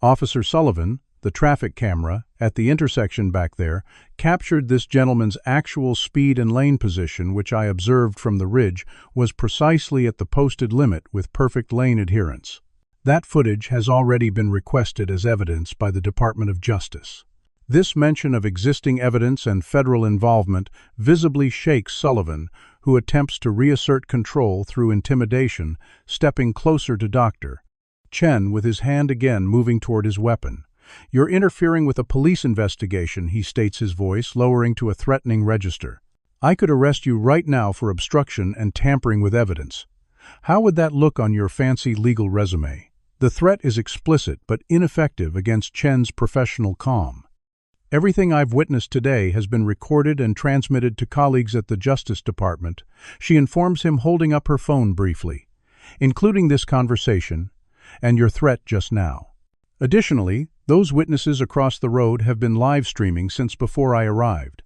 "Officer Sullivan, the traffic camera at the intersection back there captured this gentleman's actual speed and lane position, which I observed from the ridge was precisely at the posted limit with perfect lane adherence. That footage has already been requested as evidence by the Department of Justice. This mention of existing evidence and federal involvement visibly shakes Sullivan, who attempts to reassert control through intimidation, stepping closer to Dr. Chen with his hand again moving toward his weapon. "You're interfering with a police investigation," he states, his voice lowering to a threatening register. "I could arrest you right now for obstruction and tampering with evidence. How would that look on your fancy legal resume?" The threat is explicit but ineffective against Chen's professional calm. "Everything I've witnessed today has been recorded and transmitted to colleagues at the Justice Department," she informs him, holding up her phone briefly, "including this conversation and your threat just now. Additionally, those witnesses across the road have been live streaming since before I arrived."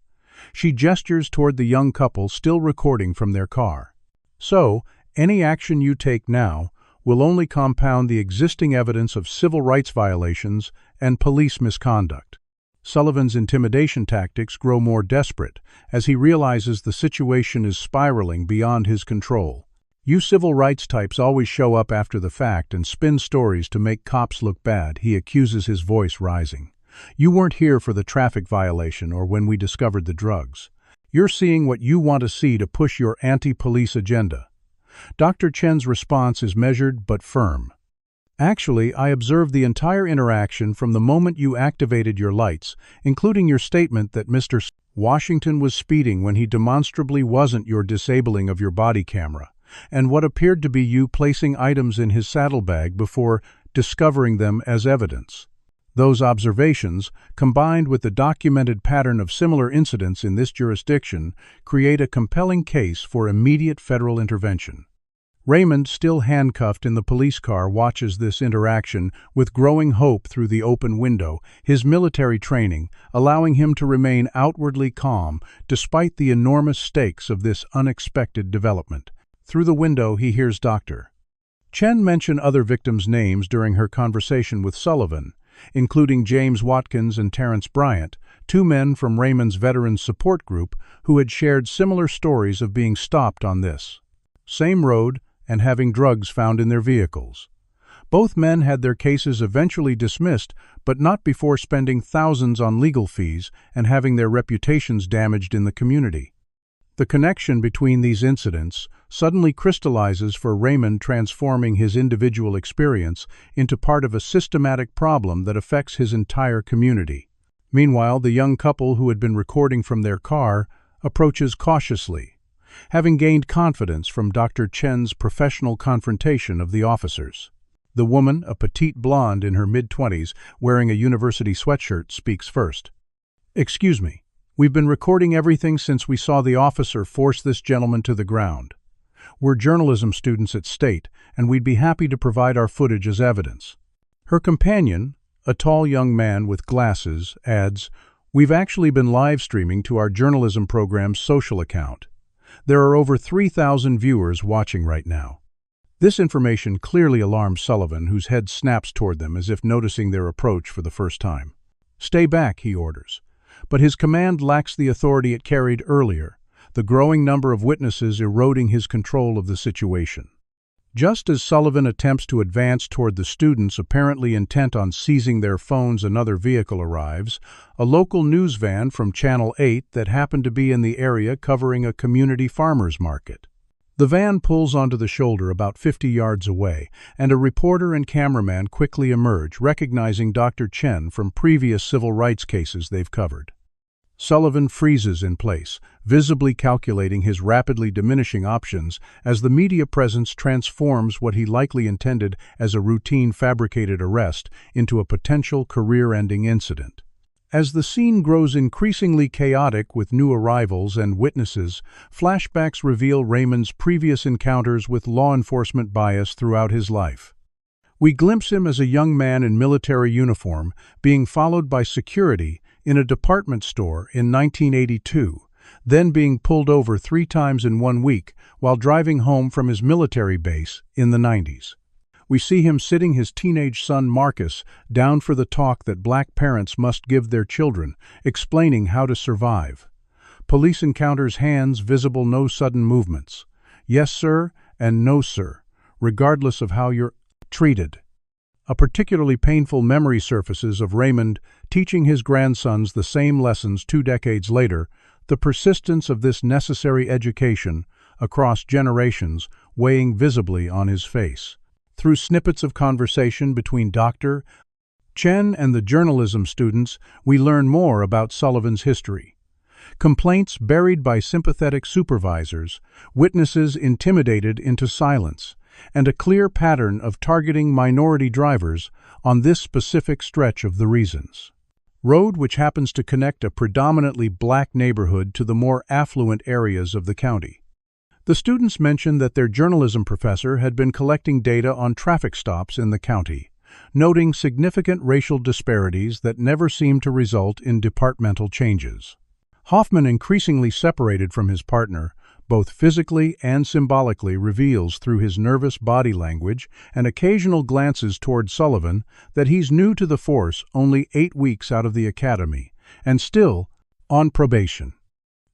She gestures toward the young couple still recording from their car. "So, any action you take now will only compound the existing evidence of civil rights violations and police misconduct." Sullivan's intimidation tactics grow more desperate as he realizes the situation is spiraling beyond his control. "You civil rights types always show up after the fact and spin stories to make cops look bad," he accuses, his voice rising. "You weren't here for the traffic violation or when we discovered the drugs. You're seeing what you want to see to push your anti-police agenda." Dr. Chen's response is measured but firm. "Actually, I observed the entire interaction from the moment you activated your lights, including your statement that Mr. Washington was speeding when he demonstrably wasn't, your disabling of your body camera, and what appeared to be you placing items in his saddlebag before discovering them as evidence. Those observations, combined with the documented pattern of similar incidents in this jurisdiction, create a compelling case for immediate federal intervention." Raymond, still handcuffed in the police car, watches this interaction with growing hope through the open window, his military training allowing him to remain outwardly calm despite the enormous stakes of this unexpected development. Through the window, he hears Dr. Chen mention other victims' names during her conversation with Sullivan, including James Watkins and Terrence Bryant, two men from Raymond's Veterans Support Group who had shared similar stories of being stopped on this same road and having drugs found in their vehicles. Both men had their cases eventually dismissed, but not before spending thousands on legal fees and having their reputations damaged in the community. The connection between these incidents suddenly crystallizes for Raymond, transforming his individual experience into part of a systematic problem that affects his entire community. Meanwhile, the young couple who had been recording from their car approaches cautiously, having gained confidence from Dr. Chen's professional confrontation of the officers. The woman, a petite blonde in her mid-20s, wearing a university sweatshirt, speaks first. "Excuse me, we've been recording everything since we saw the officer force this gentleman to the ground. We're journalism students at State, and we'd be happy to provide our footage as evidence." Her companion, a tall young man with glasses, adds, "We've actually been live streaming to our journalism program's social account. There are over 3,000 viewers watching right now." This information clearly alarms Sullivan, whose head snaps toward them as if noticing their approach for the first time. "Stay back," he orders. But his command lacks the authority it carried earlier, the growing number of witnesses eroding his control of the situation. Just as Sullivan attempts to advance toward the students apparently intent on seizing their phones, another vehicle arrives, a local news van from Channel 8 that happened to be in the area covering a community farmers market. The van pulls onto the shoulder about 50 yards away, and a reporter and cameraman quickly emerge, recognizing Dr. Chen from previous civil rights cases they've covered. Sullivan freezes in place, visibly calculating his rapidly diminishing options as the media presence transforms what he likely intended as a routine fabricated arrest into a potential career-ending incident. As the scene grows increasingly chaotic with new arrivals and witnesses, flashbacks reveal Raymond's previous encounters with law enforcement bias throughout his life. We glimpse him as a young man in military uniform being followed by security in a department store in 1982, then being pulled over 3 times in 1 week while driving home from his military base in the 90s. We see him sitting his teenage son Marcus down for the talk that black parents must give their children, explaining how to survive. Police encounters, hands visible, no sudden movements. Yes, sir, and no, sir, regardless of how you're treated. A particularly painful memory surfaces of Raymond teaching his grandsons the same lessons 2 decades later, the persistence of this necessary education across generations weighing visibly on his face. Through snippets of conversation between Dr. Chen and the journalism students, we learn more about Sullivan's history. Complaints buried by sympathetic supervisors, witnesses intimidated into silence, and a clear pattern of targeting minority drivers on this specific stretch of the Reasons Road, which happens to connect a predominantly black neighborhood to the more affluent areas of the county. The students mentioned that their journalism professor had been collecting data on traffic stops in the county, noting significant racial disparities that never seemed to result in departmental changes. Hoffman, increasingly separated from his partner, both physically and symbolically, reveals through his nervous body language and occasional glances toward Sullivan that he's new to the force, only 8 weeks out of the academy, and still on probation.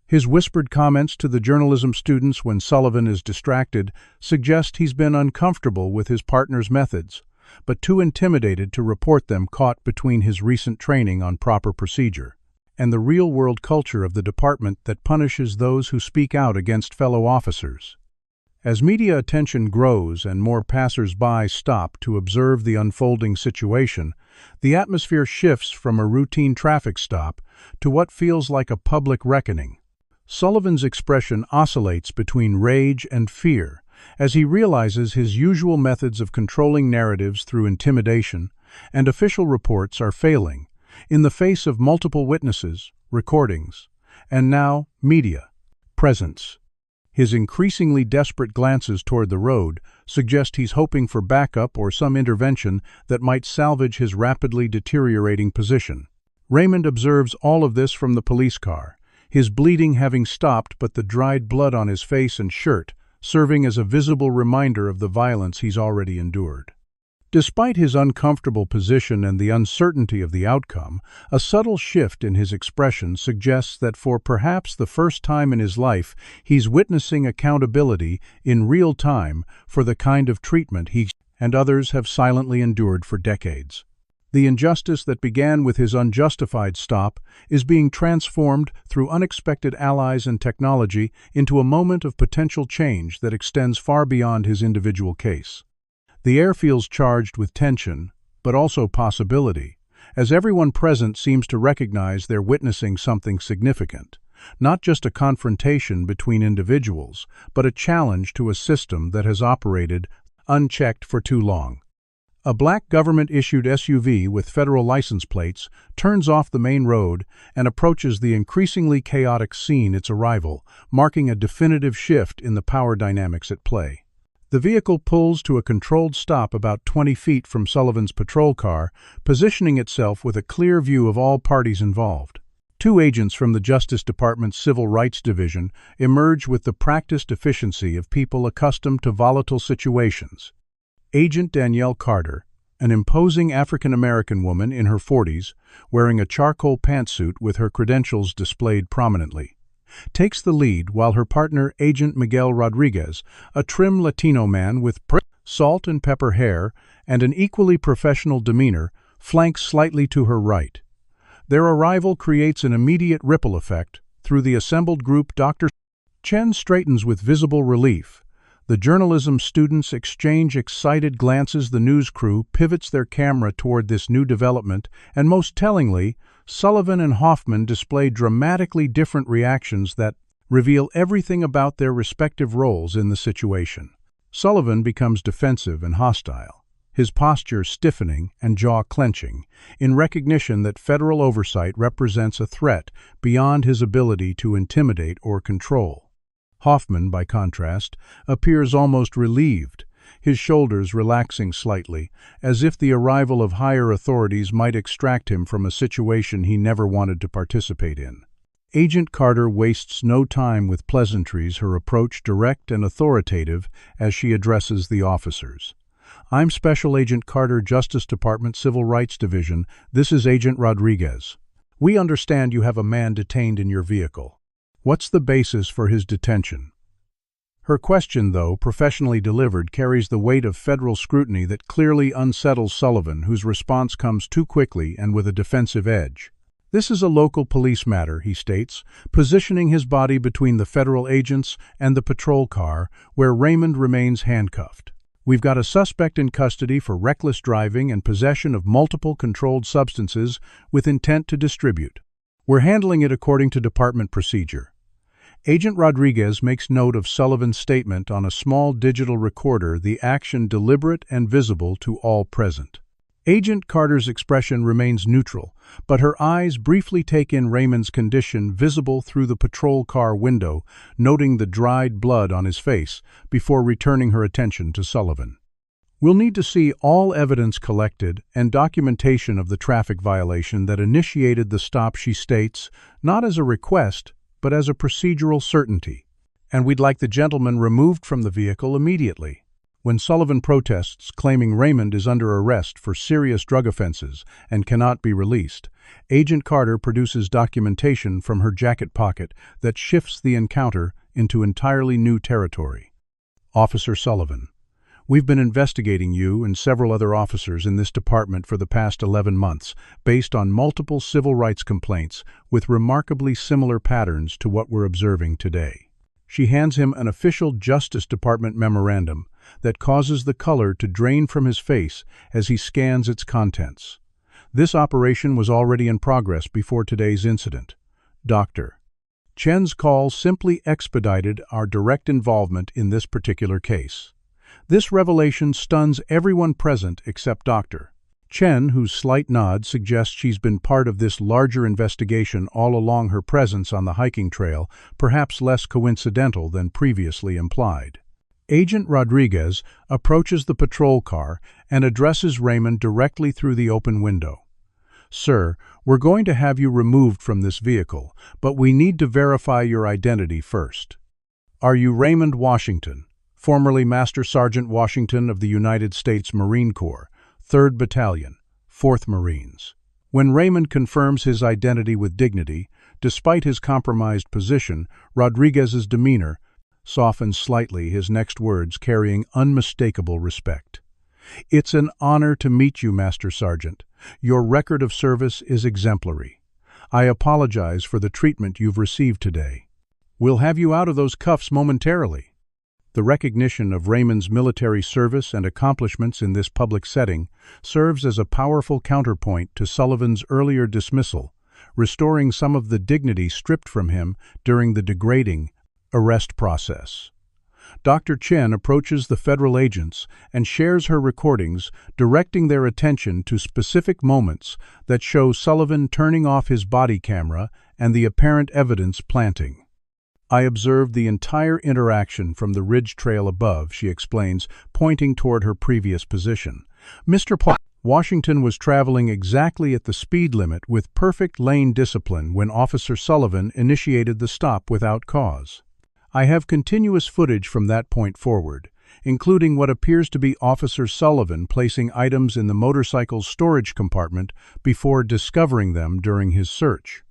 His whispered comments to the journalism students when Sullivan is distracted suggest he's been uncomfortable with his partner's methods, but too intimidated to report them, caught between his recent training on proper procedure and the real-world culture of the department that punishes those who speak out against fellow officers. As media attention grows and more passers-by stop to observe the unfolding situation, the atmosphere shifts from a routine traffic stop to what feels like a public reckoning. Sullivan's expression oscillates between rage and fear as he realizes his usual methods of controlling narratives through intimidation and official reports are failing, in the face of multiple witnesses, recordings, and now media presence. His increasingly desperate glances toward the road suggest he's hoping for backup or some intervention that might salvage his rapidly deteriorating position. Raymond observes all of this from the police car, his bleeding having stopped but the dried blood on his face and shirt serving as a visible reminder of the violence he's already endured. Despite his uncomfortable position and the uncertainty of the outcome, a subtle shift in his expression suggests that for perhaps the first time in his life, he's witnessing accountability in real time for the kind of treatment he and others have silently endured for decades. The injustice that began with his unjustified stop is being transformed through unexpected allies and technology into a moment of potential change that extends far beyond his individual case. The air feels charged with tension, but also possibility, as everyone present seems to recognize they're witnessing something significant, not just a confrontation between individuals, but a challenge to a system that has operated unchecked for too long. A black government-issued SUV with federal license plates turns off the main road and approaches the increasingly chaotic scene its arrival, marking a definitive shift in the power dynamics at play. The vehicle pulls to a controlled stop about 20 feet from Sullivan's patrol car, positioning itself with a clear view of all parties involved. 2 agents from the Justice Department's Civil Rights Division emerge with the practiced efficiency of people accustomed to volatile situations. Agent Danielle Carter, an imposing African-American woman in her 40s, wearing a charcoal pantsuit with her credentials displayed prominently, takes the lead while her partner, Agent Miguel Rodriguez, a trim Latino man with salt and pepper hair and an equally professional demeanor, flanks slightly to her right. Their arrival creates an immediate ripple effect. Through the assembled group, Dr. Chen straightens with visible relief. The journalism students exchange excited glances. The news crew pivots their camera toward this new development, and most tellingly, Sullivan and Hoffman display dramatically different reactions that reveal everything about their respective roles in the situation. Sullivan becomes defensive and hostile, his posture stiffening and jaw clenching, in recognition that federal oversight represents a threat beyond his ability to intimidate or control. Hoffman, by contrast, appears almost relieved, his shoulders relaxing slightly, as if the arrival of higher authorities might extract him from a situation he never wanted to participate in. Agent Carter wastes no time with pleasantries, her approach direct and authoritative as she addresses the officers. "I'm Special Agent Carter, Justice Department, Civil Rights Division. This is Agent Rodriguez. We understand you have a man detained in your vehicle. What's the basis for his detention?" Her question, though professionally delivered, carries the weight of federal scrutiny that clearly unsettles Sullivan, whose response comes too quickly and with a defensive edge. "This is a local police matter," he states, positioning his body between the federal agents and the patrol car, where Raymond remains handcuffed. "We've got a suspect in custody for reckless driving and possession of multiple controlled substances with intent to distribute. We're handling it according to department procedure." Agent Rodriguez makes note of Sullivan's statement on a small digital recorder, the action deliberate and visible to all present. Agent Carter's expression remains neutral, but her eyes briefly take in Raymond's condition visible through the patrol car window, noting the dried blood on his face, before returning her attention to Sullivan. "We'll need to see all evidence collected and documentation of the traffic violation that initiated the stop," she states, not as a request, but as a procedural certainty. "And we'd like the gentleman removed from the vehicle immediately." When Sullivan protests, claiming Raymond is under arrest for serious drug offenses and cannot be released, Agent Carter produces documentation from her jacket pocket that shifts the encounter into entirely new territory. "Officer Sullivan, we've been investigating you and several other officers in this department for the past 11 months, based on multiple civil rights complaints with remarkably similar patterns to what we're observing today." She hands him an official Justice Department memorandum that causes the color to drain from his face as he scans its contents. This operation was already in progress before today's incident. Dr. Chen's call simply expedited our direct involvement in this particular case. This revelation stuns everyone present except Dr. Chen, whose slight nod suggests she's been part of this larger investigation all along, her presence on the hiking trail, perhaps less coincidental than previously implied. Agent Rodriguez approaches the patrol car and addresses Raymond directly through the open window. "Sir, we're going to have you removed from this vehicle, but we need to verify your identity first. Are you Raymond Washington, formerly Master Sergeant Washington of the United States Marine Corps, 3rd Battalion, 4th Marines?" When Raymond confirms his identity with dignity, despite his compromised position, Rodriguez's demeanor softens slightly, his next words carrying unmistakable respect. "It's an honor to meet you, Master Sergeant. Your record of service is exemplary. I apologize for the treatment you've received today. We'll have you out of those cuffs momentarily." The recognition of Raymond's military service and accomplishments in this public setting serves as a powerful counterpoint to Sullivan's earlier dismissal, restoring some of the dignity stripped from him during the degrading arrest process. Dr. Chen approaches the federal agents and shares her recordings, directing their attention to specific moments that show Sullivan turning off his body camera and the apparent evidence planting. "I observed the entire interaction from the ridge trail above," she explains, pointing toward her previous position. "Mr. Washington was traveling exactly at the speed limit with perfect lane discipline when Officer Sullivan initiated the stop without cause. I have continuous footage from that point forward, including what appears to be Officer Sullivan placing items in the motorcycle's storage compartment before discovering them during his search."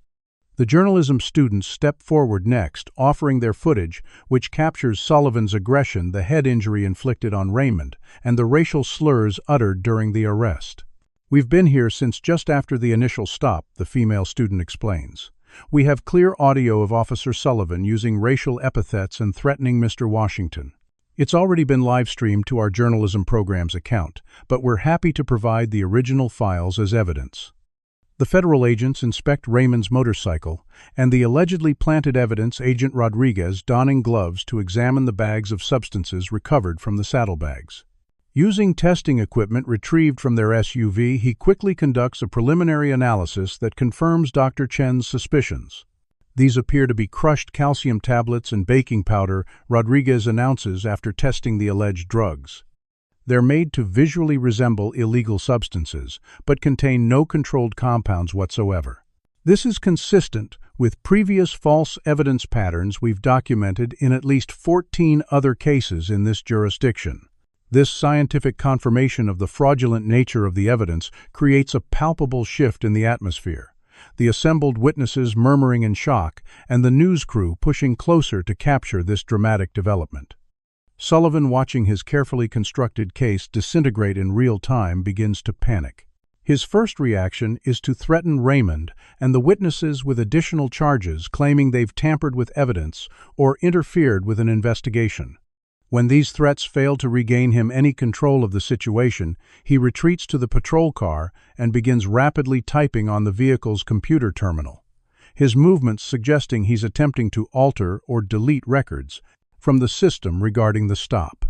The journalism students step forward next, offering their footage, which captures Sullivan's aggression, the head injury inflicted on Raymond, and the racial slurs uttered during the arrest. "We've been here since just after the initial stop," the female student explains. "We have clear audio of Officer Sullivan using racial epithets and threatening Mr. Washington. It's already been live-streamed to our journalism program's account, but we're happy to provide the original files as evidence." The federal agents inspect Raymond's motorcycle, and the allegedly planted evidence, Agent Rodriguez donning gloves to examine the bags of substances recovered from the saddlebags. Using testing equipment retrieved from their SUV, he quickly conducts a preliminary analysis that confirms Dr. Chen's suspicions. "These appear to be crushed calcium tablets and baking powder," Rodriguez announces after testing the alleged drugs. "They're made to visually resemble illegal substances, but contain no controlled compounds whatsoever. This is consistent with previous false evidence patterns we've documented in at least 14 other cases in this jurisdiction. This scientific confirmation of the fraudulent nature of the evidence creates a palpable shift in the atmosphere, the assembled witnesses murmuring in shock, and the news crew pushing closer to capture this dramatic development. Sullivan, watching his carefully constructed case disintegrate in real time, begins to panic. His first reaction is to threaten Raymond and the witnesses with additional charges, claiming they've tampered with evidence or interfered with an investigation. When these threats fail to regain him any control of the situation, he retreats to the patrol car and begins rapidly typing on the vehicle's computer terminal, his movements suggesting he's attempting to alter or delete records from the system regarding the stop.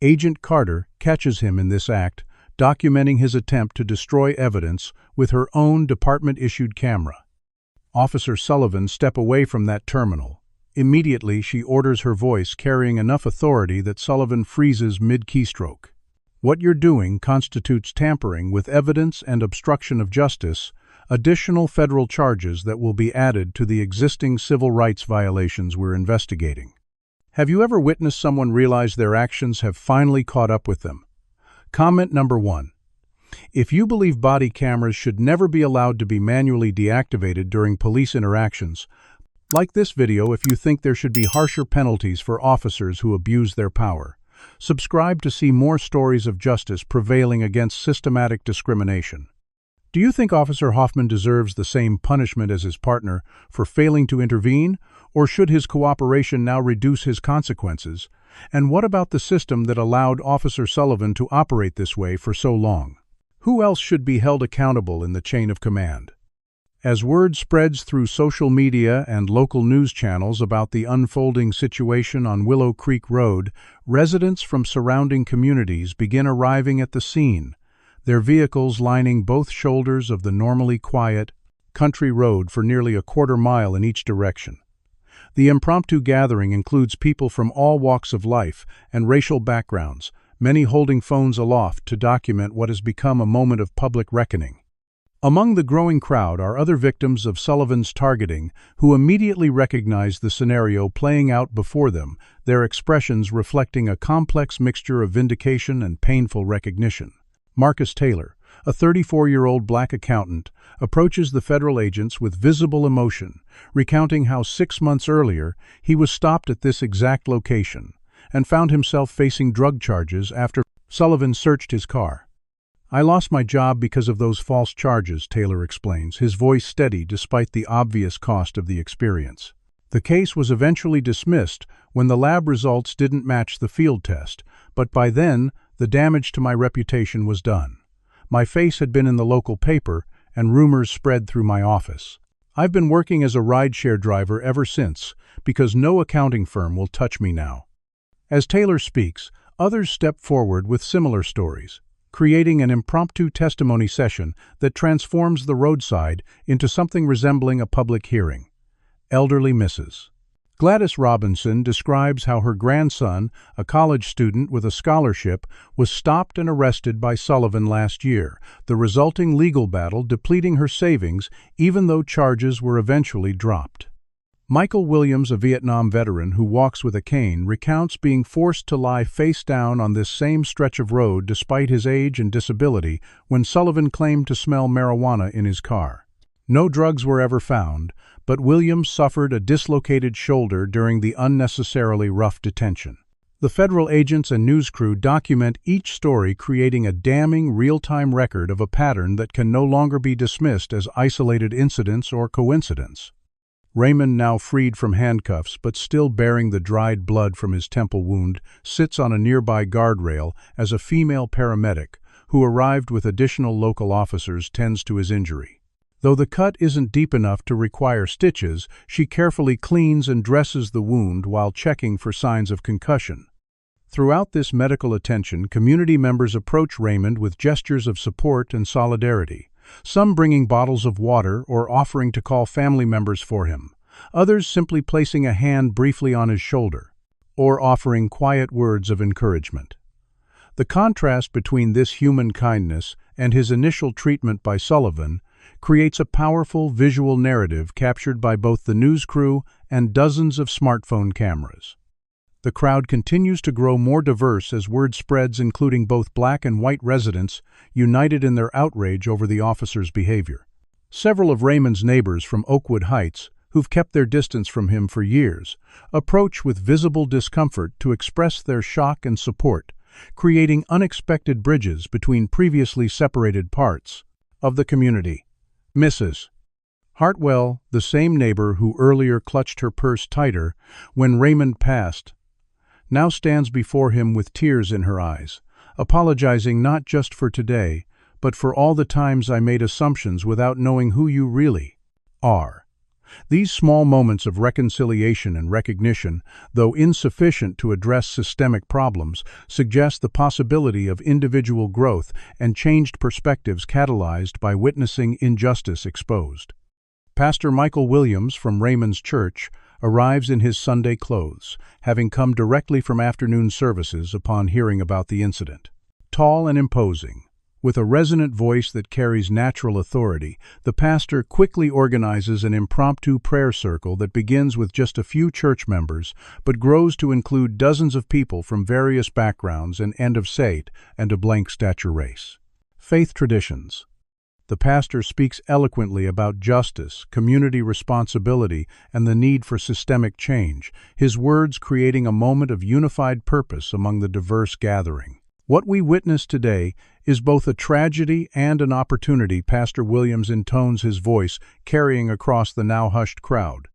Agent Carter catches him in this act, documenting his attempt to destroy evidence with her own department-issued camera. Officer Sullivan steps away from that terminal. Immediately, she orders her voice, carrying enough authority that Sullivan freezes mid-keystroke. "What you're doing constitutes tampering with evidence and obstruction of justice, additional federal charges that will be added to the existing civil rights violations we're investigating." Have you ever witnessed someone realize their actions have finally caught up with them? Comment number 1. If you believe body cameras should never be allowed to be manually deactivated during police interactions, like this video if you think there should be harsher penalties for officers who abuse their power. Subscribe to see more stories of justice prevailing against systematic discrimination. Do you think Officer Hoffman deserves the same punishment as his partner for failing to intervene, or should his cooperation now reduce his consequences? And what about the system that allowed Officer Sullivan to operate this way for so long? Who else should be held accountable in the chain of command? As word spreads through social media and local news channels about the unfolding situation on Willow Creek Road, residents from surrounding communities begin arriving at the scene, their vehicles lining both shoulders of the normally quiet country road for nearly a quarter-mile in each direction. The impromptu gathering includes people from all walks of life and racial backgrounds, many holding phones aloft to document what has become a moment of public reckoning. Among the growing crowd are other victims of Sullivan's targeting who immediately recognize the scenario playing out before them, their expressions reflecting a complex mixture of vindication and painful recognition. Marcus Taylor, a 34-year-old black accountant, approaches the federal agents with visible emotion, recounting how 6 months earlier he was stopped at this exact location and found himself facing drug charges after Sullivan searched his car. "I lost my job because of those false charges," Taylor explains, his voice steady despite the obvious cost of the experience. "The case was eventually dismissed when the lab results didn't match the field test, but by then, the damage to my reputation was done. My face had been in the local paper, and rumors spread through my office. I've been working as a rideshare driver ever since, because no accounting firm will touch me now." As Taylor speaks, others step forward with similar stories, creating an impromptu testimony session that transforms the roadside into something resembling a public hearing. Elderly Mrs. Gladys Robinson describes how her grandson, a college student with a scholarship, was stopped and arrested by Sullivan last year, the resulting legal battle depleting her savings even though charges were eventually dropped. Michael Williams, a Vietnam veteran who walks with a cane, recounts being forced to lie face down on this same stretch of road despite his age and disability when Sullivan claimed to smell marijuana in his car. No drugs were ever found, but Williams suffered a dislocated shoulder during the unnecessarily rough detention. The federal agents and news crew document each story, creating a damning real-time record of a pattern that can no longer be dismissed as isolated incidents or coincidence. Raymond, now freed from handcuffs but still bearing the dried blood from his temple wound, sits on a nearby guardrail as a female paramedic, who arrived with additional local officers, tends to his injury. Though the cut isn't deep enough to require stitches, she carefully cleans and dresses the wound while checking for signs of concussion. Throughout this medical attention, community members approach Raymond with gestures of support and solidarity, some bringing bottles of water or offering to call family members for him, others simply placing a hand briefly on his shoulder, or offering quiet words of encouragement. The contrast between this human kindness and his initial treatment by Sullivan creates a powerful visual narrative captured by both the news crew and dozens of smartphone cameras. The crowd continues to grow more diverse as word spreads, including both black and white residents, united in their outrage over the officer's behavior. Several of Raymond's neighbors from Oakwood Heights, who've kept their distance from him for years, approach with visible discomfort to express their shock and support, creating unexpected bridges between previously separated parts of the community. Mrs. Hartwell, the same neighbor who earlier clutched her purse tighter when Raymond passed, now stands before him with tears in her eyes, apologizing not just for today, but for all the times I made assumptions without knowing who you really are. These small moments of reconciliation and recognition, though insufficient to address systemic problems, suggest the possibility of individual growth and changed perspectives catalyzed by witnessing injustice exposed. Pastor Michael Williams from Raymond's church arrives in his Sunday clothes, having come directly from afternoon services upon hearing about the incident. Tall and imposing, with a resonant voice that carries natural authority, the pastor quickly organizes an impromptu prayer circle that begins with just a few church members, but grows to include dozens of people from various backgrounds and end of sight and a blank stature race. Faith traditions. The pastor speaks eloquently about justice, community responsibility, and the need for systemic change, his words creating a moment of unified purpose among the diverse gathering. What we witness today is both a tragedy and an opportunity, Pastor Williams intones his voice, carrying across the now hushed crowd.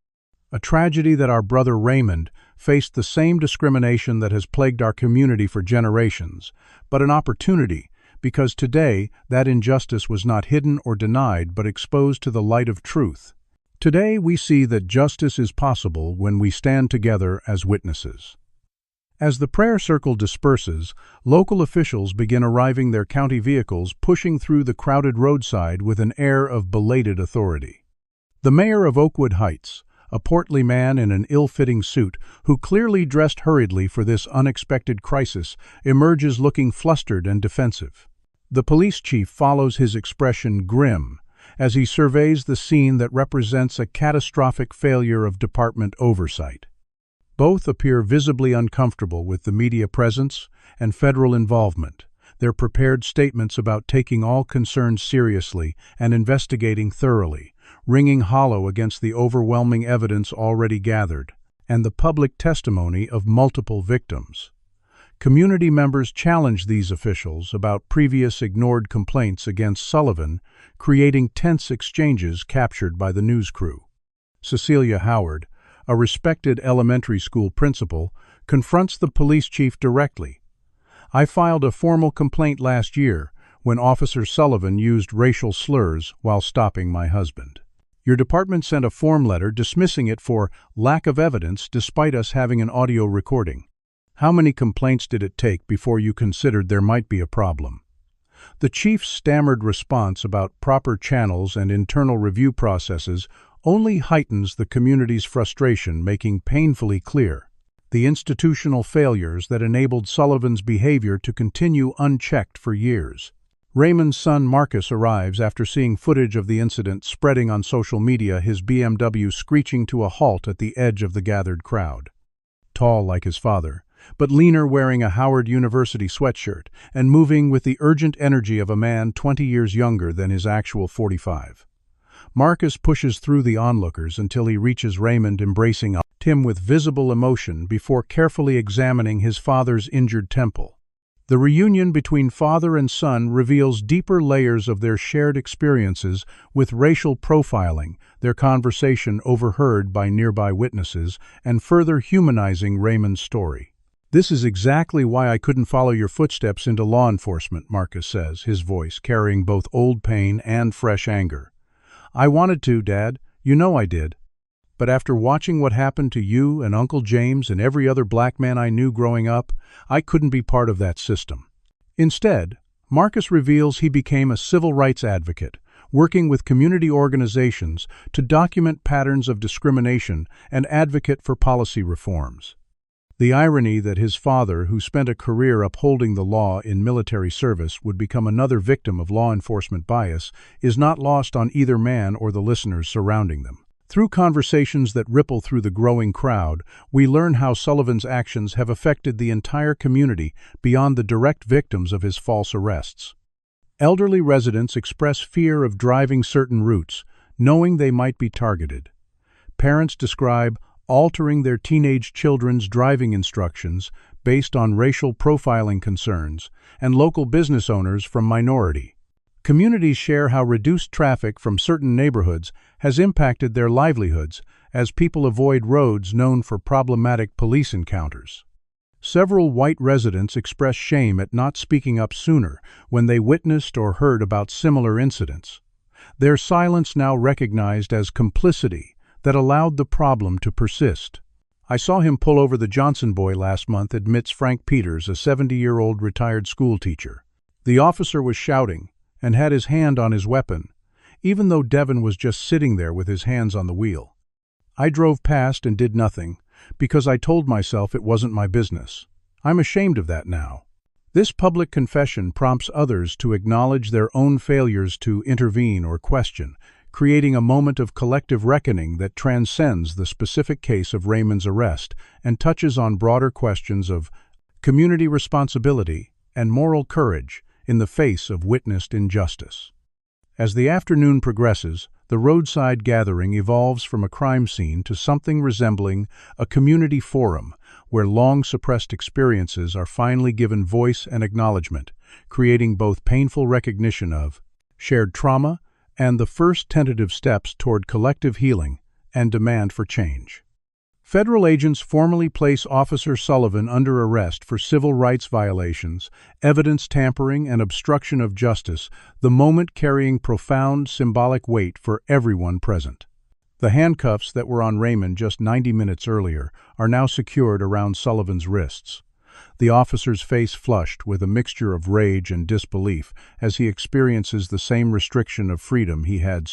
A tragedy that our brother Raymond faced the same discrimination that has plagued our community for generations, but an opportunity because today that injustice was not hidden or denied but exposed to the light of truth. Today we see that justice is possible when we stand together as witnesses. As the prayer circle disperses, local officials begin arriving, their county vehicles pushing through the crowded roadside with an air of belated authority. The mayor of Oakwood Heights, a portly man in an ill-fitting suit who clearly dressed hurriedly for this unexpected crisis, emerges looking flustered and defensive. The police chief follows his expression grim as he surveys the scene that represents a catastrophic failure of department oversight. Both appear visibly uncomfortable with the media presence and federal involvement, their prepared statements about taking all concerns seriously and investigating thoroughly, ringing hollow against the overwhelming evidence already gathered, and the public testimony of multiple victims. Community members challenge these officials about previous ignored complaints against Sullivan, creating tense exchanges captured by the news crew. Cecilia Howard, a respected elementary school principal, confronts the police chief directly. "I filed a formal complaint last year when Officer Sullivan used racial slurs while stopping my husband. Your department sent a form letter dismissing it for lack of evidence despite us having an audio recording. How many complaints did it take before you considered there might be a problem?" The chief's stammered response about proper channels and internal review processes only heightens the community's frustration, making painfully clear the institutional failures that enabled Sullivan's behavior to continue unchecked for years. Raymond's son Marcus arrives after seeing footage of the incident spreading on social media, his BMW screeching to a halt at the edge of the gathered crowd. Tall like his father, but leaner, wearing a Howard University sweatshirt and moving with the urgent energy of a man 20 years younger than his actual 45. Marcus pushes through the onlookers until he reaches Raymond, embracing him with visible emotion before carefully examining his father's injured temple. The reunion between father and son reveals deeper layers of their shared experiences with racial profiling, their conversation overheard by nearby witnesses, and further humanizing Raymond's story. "This is exactly why I couldn't follow your footsteps into law enforcement," Marcus says, his voice carrying both old pain and fresh anger. "I wanted to, Dad. You know I did. But after watching what happened to you and Uncle James and every other black man I knew growing up, I couldn't be part of that system." Instead, Marcus reveals he became a civil rights advocate, working with community organizations to document patterns of discrimination and advocate for policy reforms. The irony that his father, who spent a career upholding the law in military service, would become another victim of law enforcement bias is not lost on either man or the listeners surrounding them. Through conversations that ripple through the growing crowd, we learn how Sullivan's actions have affected the entire community beyond the direct victims of his false arrests. Elderly residents express fear of driving certain routes, knowing they might be targeted. Parents describe altering their teenage children's driving instructions based on racial profiling concerns, and local business owners from minority communities share how reduced traffic from certain neighborhoods has impacted their livelihoods as people avoid roads known for problematic police encounters. Several white residents express shame at not speaking up sooner when they witnessed or heard about similar incidents. Their silence now recognized as complicity that allowed the problem to persist. "I saw him pull over the Johnson boy last month," admits Frank Peters, a 70-year-old retired schoolteacher. "The officer was shouting and had his hand on his weapon, even though Devin was just sitting there with his hands on the wheel. I drove past and did nothing because I told myself it wasn't my business. I'm ashamed of that now." This public confession prompts others to acknowledge their own failures to intervene or question, creating a moment of collective reckoning that transcends the specific case of Raymond's arrest and touches on broader questions of community responsibility and moral courage in the face of witnessed injustice. As the afternoon progresses, the roadside gathering evolves from a crime scene to something resembling a community forum where long-suppressed experiences are finally given voice and acknowledgement, creating both painful recognition of shared trauma and the first tentative steps toward collective healing and demand for change. Federal agents formally place Officer Sullivan under arrest for civil rights violations, evidence tampering, and obstruction of justice, the moment carrying profound symbolic weight for everyone present. The handcuffs that were on Raymond just 90 minutes earlier are now secured around Sullivan's wrists. The officer's face flushed with a mixture of rage and disbelief as he experiences the same restriction of freedom he had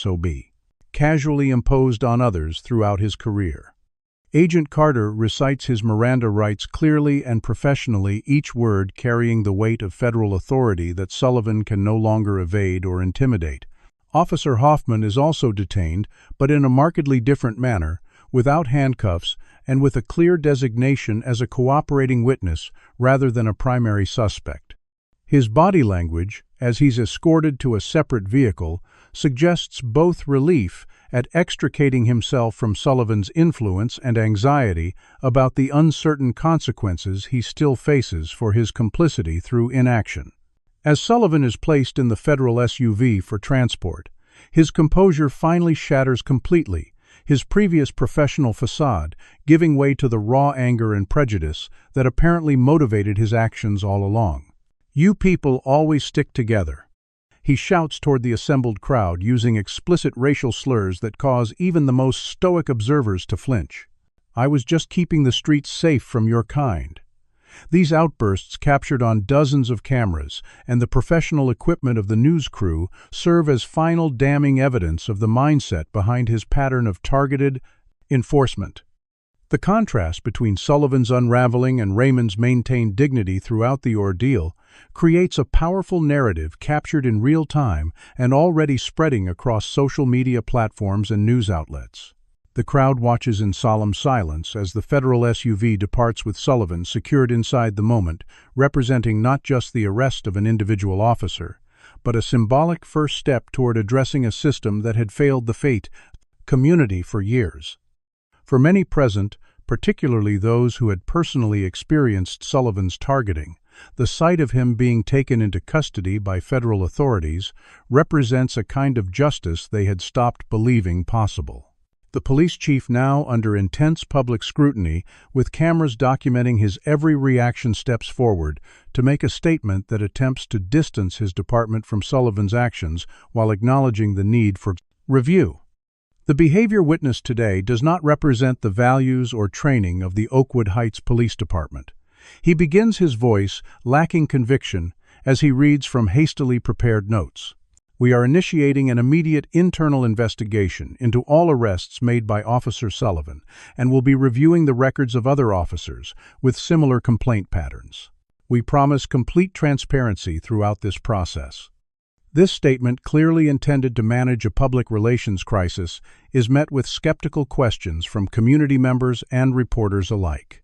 casually imposed on others throughout his career. Agent Carter recites his Miranda rights clearly and professionally, each word carrying the weight of federal authority that Sullivan can no longer evade or intimidate. Officer Hoffman is also detained, but in a markedly different manner, without handcuffs and with a clear designation as a cooperating witness rather than a primary suspect. His body language, as he's escorted to a separate vehicle, suggests both relief at extricating himself from Sullivan's influence and anxiety about the uncertain consequences he still faces for his complicity through inaction. As Sullivan is placed in the federal SUV for transport, his composure finally shatters completely, his previous professional facade giving way to the raw anger and prejudice that apparently motivated his actions all along. "You people always stick together," he shouts toward the assembled crowd using explicit racial slurs that cause even the most stoic observers to flinch. "I was just keeping the streets safe from your kind." These outbursts, captured on dozens of cameras and the professional equipment of the news crew, serve as final damning evidence of the mindset behind his pattern of targeted enforcement. The contrast between Sullivan's unraveling and Raymond's maintained dignity throughout the ordeal creates a powerful narrative captured in real time and already spreading across social media platforms and news outlets. The crowd watches in solemn silence as the federal SUV departs with Sullivan secured inside the moment, representing not just the arrest of an individual officer, but a symbolic first step toward addressing a system that had failed the community for years. For many present, particularly those who had personally experienced Sullivan's targeting, the sight of him being taken into custody by federal authorities represents a kind of justice they had stopped believing possible. The police chief now under intense public scrutiny, with cameras documenting his every reaction, steps forward to make a statement that attempts to distance his department from Sullivan's actions while acknowledging the need for review. The behavior witnessed today does not represent the values or training of the Oakwood Heights Police Department. He begins his voice lacking conviction as he reads from hastily prepared notes. "We are initiating an immediate internal investigation into all arrests made by Officer Sullivan and will be reviewing the records of other officers with similar complaint patterns. We promise complete transparency throughout this process." This statement, clearly intended to manage a public relations crisis, is met with skeptical questions from community members and reporters alike.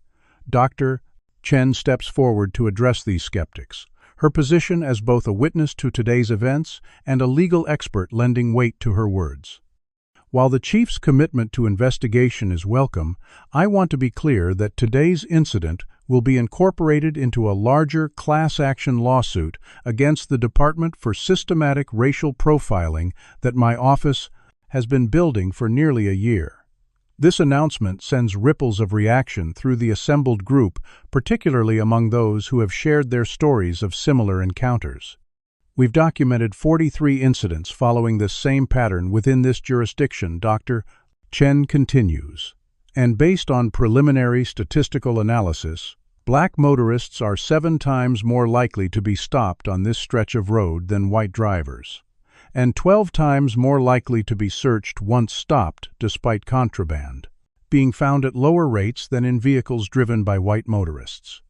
Dr. Chen steps forward to address these skeptics, her position as both a witness to today's events and a legal expert lending weight to her words. While the chief's commitment to investigation is welcome, I want to be clear that today's incident will be incorporated into a larger class action lawsuit against the Department for Systematic Racial Profiling that my office has been building for nearly a year. This announcement sends ripples of reaction through the assembled group, particularly among those who have shared their stories of similar encounters. We've documented 43 incidents following this same pattern within this jurisdiction, Dr. Chen continues. And based on preliminary statistical analysis, black motorists are 7 times more likely to be stopped on this stretch of road than white drivers, and 12 times more likely to be searched once stopped despite contraband, being found at lower rates than in vehicles driven by white motorists.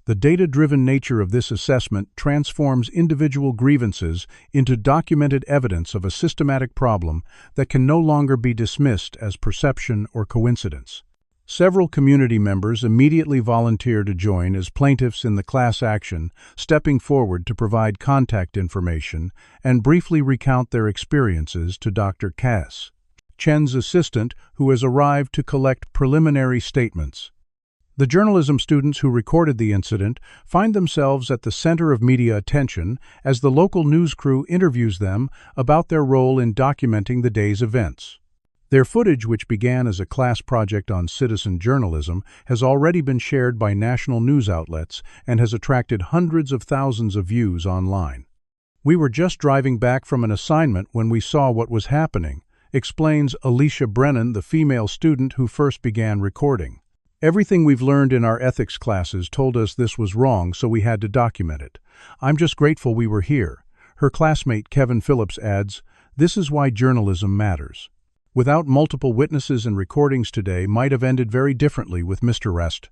The data-driven nature of this assessment transforms individual grievances into documented evidence of a systematic problem that can no longer be dismissed as perception or coincidence. Several community members immediately volunteer to join as plaintiffs in the class action, stepping forward to provide contact information and briefly recount their experiences to Dr. Cass, Chen's assistant, who has arrived to collect preliminary statements. The journalism students who recorded the incident find themselves at the center of media attention as the local news crew interviews them about their role in documenting the day's events. Their footage, which began as a class project on citizen journalism, has already been shared by national news outlets and has attracted hundreds of thousands of views online. "We were just driving back from an assignment when we saw what was happening," explains Alicia Brennan, the female student who first began recording. "Everything we've learned in our ethics classes told us this was wrong, so we had to document it. I'm just grateful we were here." Her classmate Kevin Phillips adds, "This is why journalism matters. Without multiple witnesses and recordings today might have ended very differently with Mr. Rest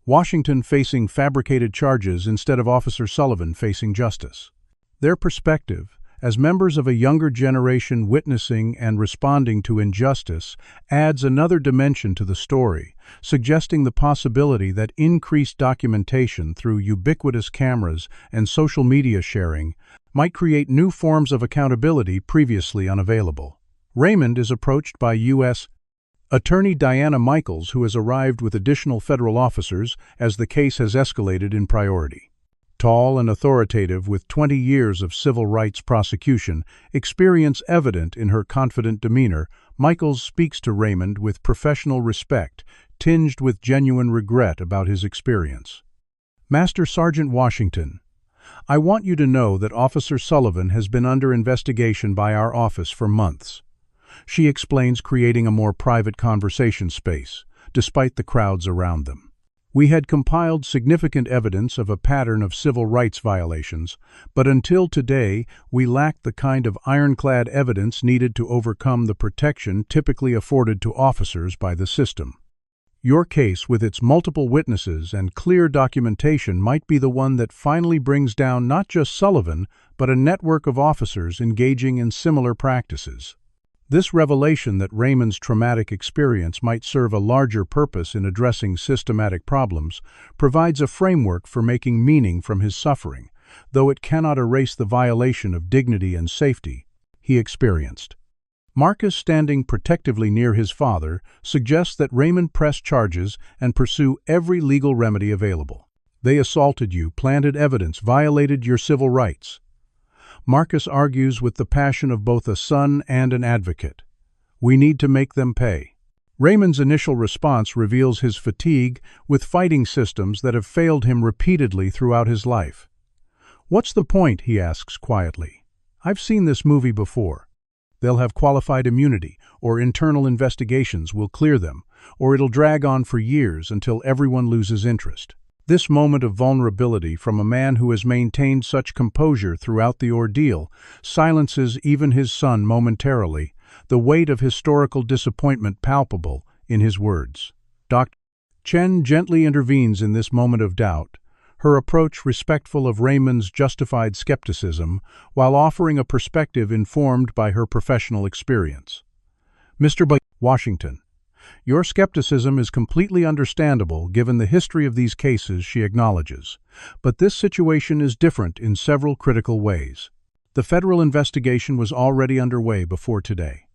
Washington facing fabricated charges instead of Officer Sullivan facing justice." Their perspective, as members of a younger generation witnessing and responding to injustice, adds another dimension to the story, suggesting the possibility that increased documentation through ubiquitous cameras and social media sharing might create new forms of accountability previously unavailable. Raymond is approached by U.S. Attorney Diana Michaels, who has arrived with additional federal officers as the case has escalated in priority. Tall and authoritative, with 20 years of civil rights prosecution, experience evident in her confident demeanor, Michaels speaks to Raymond with professional respect, tinged with genuine regret about his experience. "Master Sergeant Washington, I want you to know that Officer Sullivan has been under investigation by our office for months," she explains, creating a more private conversation space, despite the crowds around them. "We had compiled significant evidence of a pattern of civil rights violations, but until today we lacked the kind of ironclad evidence needed to overcome the protection typically afforded to officers by the system. Your case, with its multiple witnesses and clear documentation, might be the one that finally brings down not just Sullivan, but a network of officers engaging in similar practices." This revelation that Raymond's traumatic experience might serve a larger purpose in addressing systematic problems provides a framework for making meaning from his suffering, though it cannot erase the violation of dignity and safety he experienced. Marcus, standing protectively near his father, suggests that Raymond press charges and pursue every legal remedy available. "They assaulted you, planted evidence, violated your civil rights." Marcus argues with the passion of both a son and an advocate. "We need to make them pay." Raymond's initial response reveals his fatigue with fighting systems that have failed him repeatedly throughout his life. "What's the point?" he asks quietly. "I've seen this movie before. They'll have qualified immunity, or internal investigations will clear them, or it'll drag on for years until everyone loses interest." This moment of vulnerability from a man who has maintained such composure throughout the ordeal silences even his son momentarily, the weight of historical disappointment palpable in his words. Dr. Chen gently intervenes in this moment of doubt, her approach respectful of Raymond's justified skepticism, while offering a perspective informed by her professional experience. "Mr. Washington, your skepticism is completely understandable given the history of these cases," she acknowledges. "But this situation is different in several critical ways. The federal investigation was already underway before today.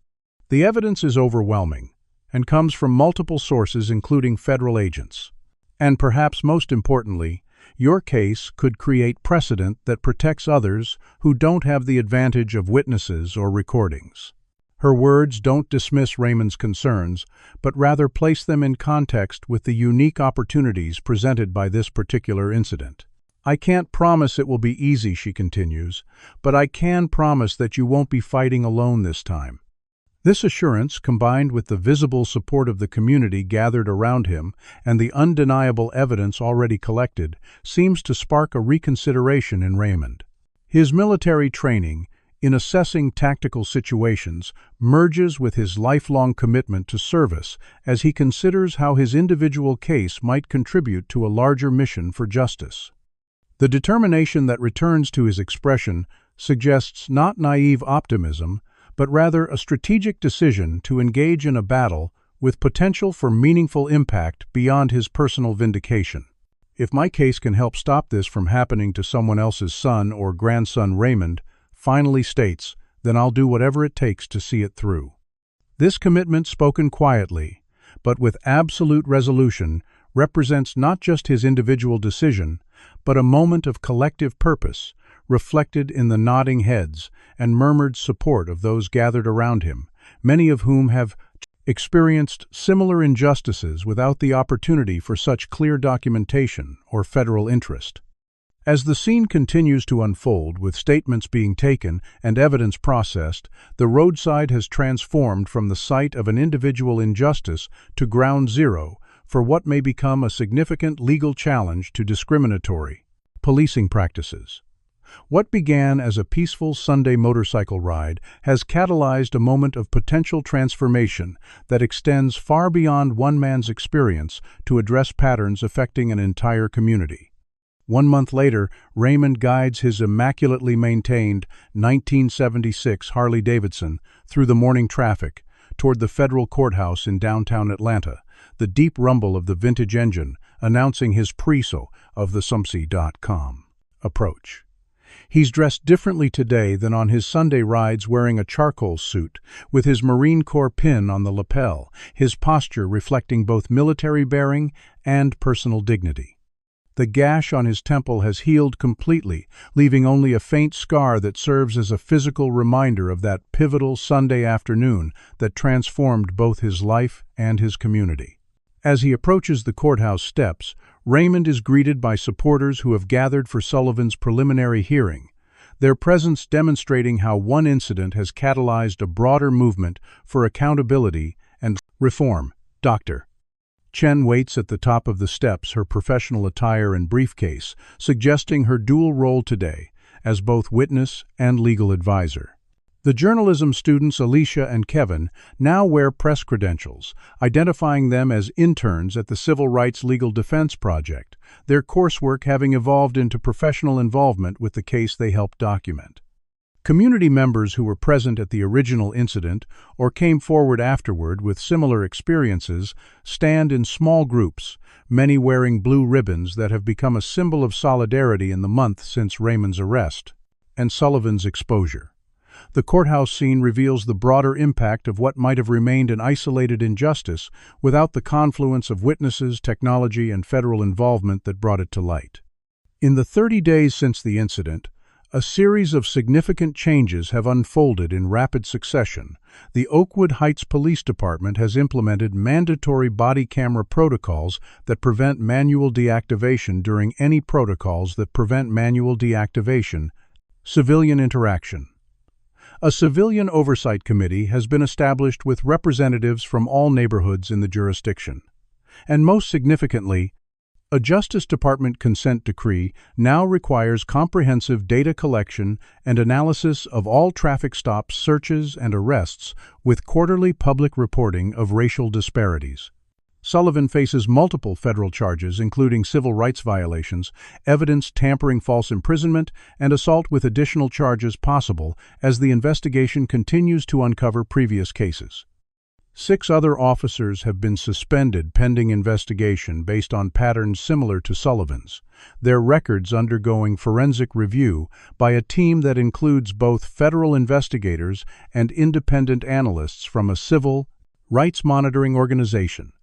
The evidence is overwhelming and comes from multiple sources including federal agents. And perhaps most importantly, your case could create precedent that protects others who don't have the advantage of witnesses or recordings. Her words don't dismiss Raymond's concerns, but rather place them in context with the unique opportunities presented by this particular incident. "I can't promise it will be easy," she continues, "but I can promise that you won't be fighting alone this time." This assurance, combined with the visible support of the community gathered around him and the undeniable evidence already collected, seems to spark a reconsideration in Raymond. His military training, in assessing tactical situations, merges with his lifelong commitment to service as he considers how his individual case might contribute to a larger mission for justice. The determination that returns to his expression suggests not naive optimism, but rather a strategic decision to engage in a battle with potential for meaningful impact beyond his personal vindication. "If my case can help stop this from happening to someone else's son or grandson," Raymond finally states, "then I'll do whatever it takes to see it through." This commitment, spoken quietly, but with absolute resolution, represents not just his individual decision, but a moment of collective purpose, reflected in the nodding heads and murmured support of those gathered around him, many of whom have experienced similar injustices without the opportunity for such clear documentation or federal interest. As the scene continues to unfold, with statements being taken and evidence processed, the roadside has transformed from the site of an individual injustice to ground zero for what may become a significant legal challenge to discriminatory policing practices. What began as a peaceful Sunday motorcycle ride has catalyzed a moment of potential transformation that extends far beyond one man's experience to address patterns affecting an entire community. 1 month later, Raymond guides his immaculately maintained 1976 Harley-Davidson through the morning traffic toward the federal courthouse in downtown Atlanta, the deep rumble of the vintage engine announcing his preso of the Sumsy.com approach. He's dressed differently today than on his Sunday rides, wearing a charcoal suit with his Marine Corps pin on the lapel, his posture reflecting both military bearing and personal dignity. The gash on his temple has healed completely, leaving only a faint scar that serves as a physical reminder of that pivotal Sunday afternoon that transformed both his life and his community. As he approaches the courthouse steps, Raymond is greeted by supporters who have gathered for Sullivan's preliminary hearing, their presence demonstrating how one incident has catalyzed a broader movement for accountability and reform. Dr. Chen waits at the top of the steps, her professional attire and briefcase, suggesting her dual role today as both witness and legal advisor. The journalism students Alicia and Kevin now wear press credentials, identifying them as interns at the Civil Rights Legal Defense Project, their coursework having evolved into professional involvement with the case they helped document. Community members who were present at the original incident or came forward afterward with similar experiences stand in small groups, many wearing blue ribbons that have become a symbol of solidarity in the month since Raymond's arrest and Sullivan's exposure. The courthouse scene reveals the broader impact of what might have remained an isolated injustice without the confluence of witnesses, technology, and federal involvement that brought it to light. In the 30 days since the incident, a series of significant changes have unfolded in rapid succession. The Oakwood Heights Police Department has implemented mandatory body camera protocols that prevent manual deactivation during any protocols that prevent manual deactivation. Civilian interaction. A civilian oversight committee has been established with representatives from all neighborhoods in the jurisdiction. And most significantly, a Justice Department consent decree now requires comprehensive data collection and analysis of all traffic stops, searches, and arrests, with quarterly public reporting of racial disparities. Sullivan faces multiple federal charges, including civil rights violations, evidence tampering, false imprisonment, and assault, with additional charges possible as the investigation continues to uncover previous cases. 6 other officers have been suspended pending investigation based on patterns similar to Sullivan's, their records undergoing forensic review by a team that includes both federal investigators and independent analysts from a civil rights monitoring organization.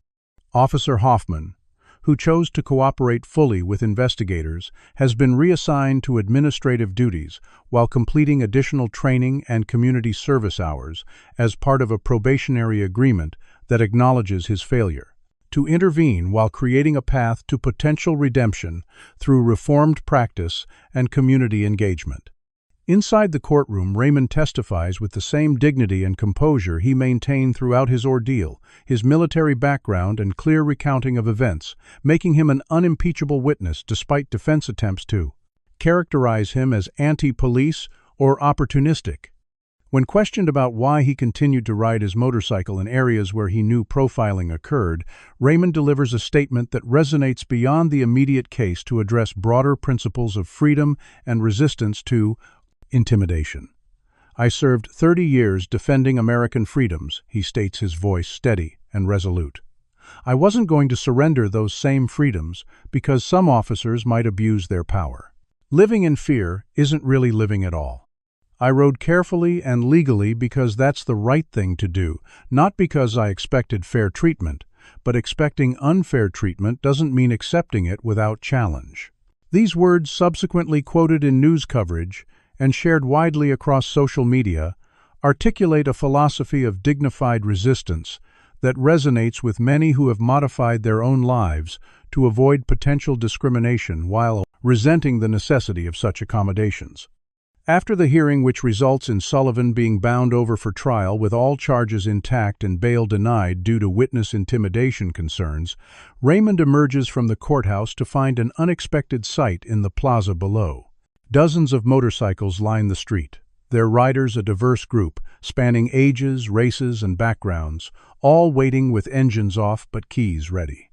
Officer Hoffman, who chose to cooperate fully with investigators, has been reassigned to administrative duties while completing additional training and community service hours as part of a probationary agreement that acknowledges his failure to intervene while creating a path to potential redemption through reformed practice and community engagement. Inside the courtroom, Raymond testifies with the same dignity and composure he maintained throughout his ordeal, his military background and clear recounting of events, making him an unimpeachable witness despite defense attempts to characterize him as anti-police or opportunistic. When questioned about why he continued to ride his motorcycle in areas where he knew profiling occurred, Raymond delivers a statement that resonates beyond the immediate case to address broader principles of freedom and resistance to intimidation. "I served 30 years defending American freedoms," he states, his voice steady and resolute. "I wasn't going to surrender those same freedoms because some officers might abuse their power. Living in fear isn't really living at all. I rode carefully and legally because that's the right thing to do, not because I expected fair treatment, but expecting unfair treatment doesn't mean accepting it without challenge." These words, subsequently quoted in news coverage and shared widely across social media, articulate a philosophy of dignified resistance that resonates with many who have modified their own lives to avoid potential discrimination while resenting the necessity of such accommodations. After the hearing, which results in Sullivan being bound over for trial with all charges intact and bail denied due to witness intimidation concerns, Raymond emerges from the courthouse to find an unexpected sight in the plaza below. Dozens of motorcycles line the street, their riders a diverse group, spanning ages, races, and backgrounds, all waiting with engines off but keys ready.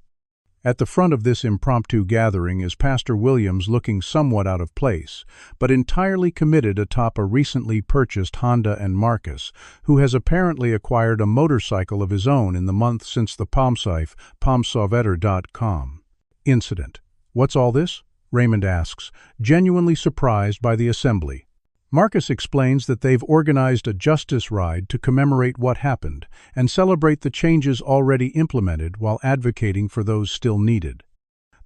At the front of this impromptu gathering is Pastor Williams, looking somewhat out of place, but entirely committed atop a recently purchased Honda and Marcus, who has apparently acquired a motorcycle of his own in the month since the PalmSavetter.com incident. "What's all this?" Raymond asks, genuinely surprised by the assembly. Marcus explains that they've organized a justice ride to commemorate what happened and celebrate the changes already implemented while advocating for those still needed.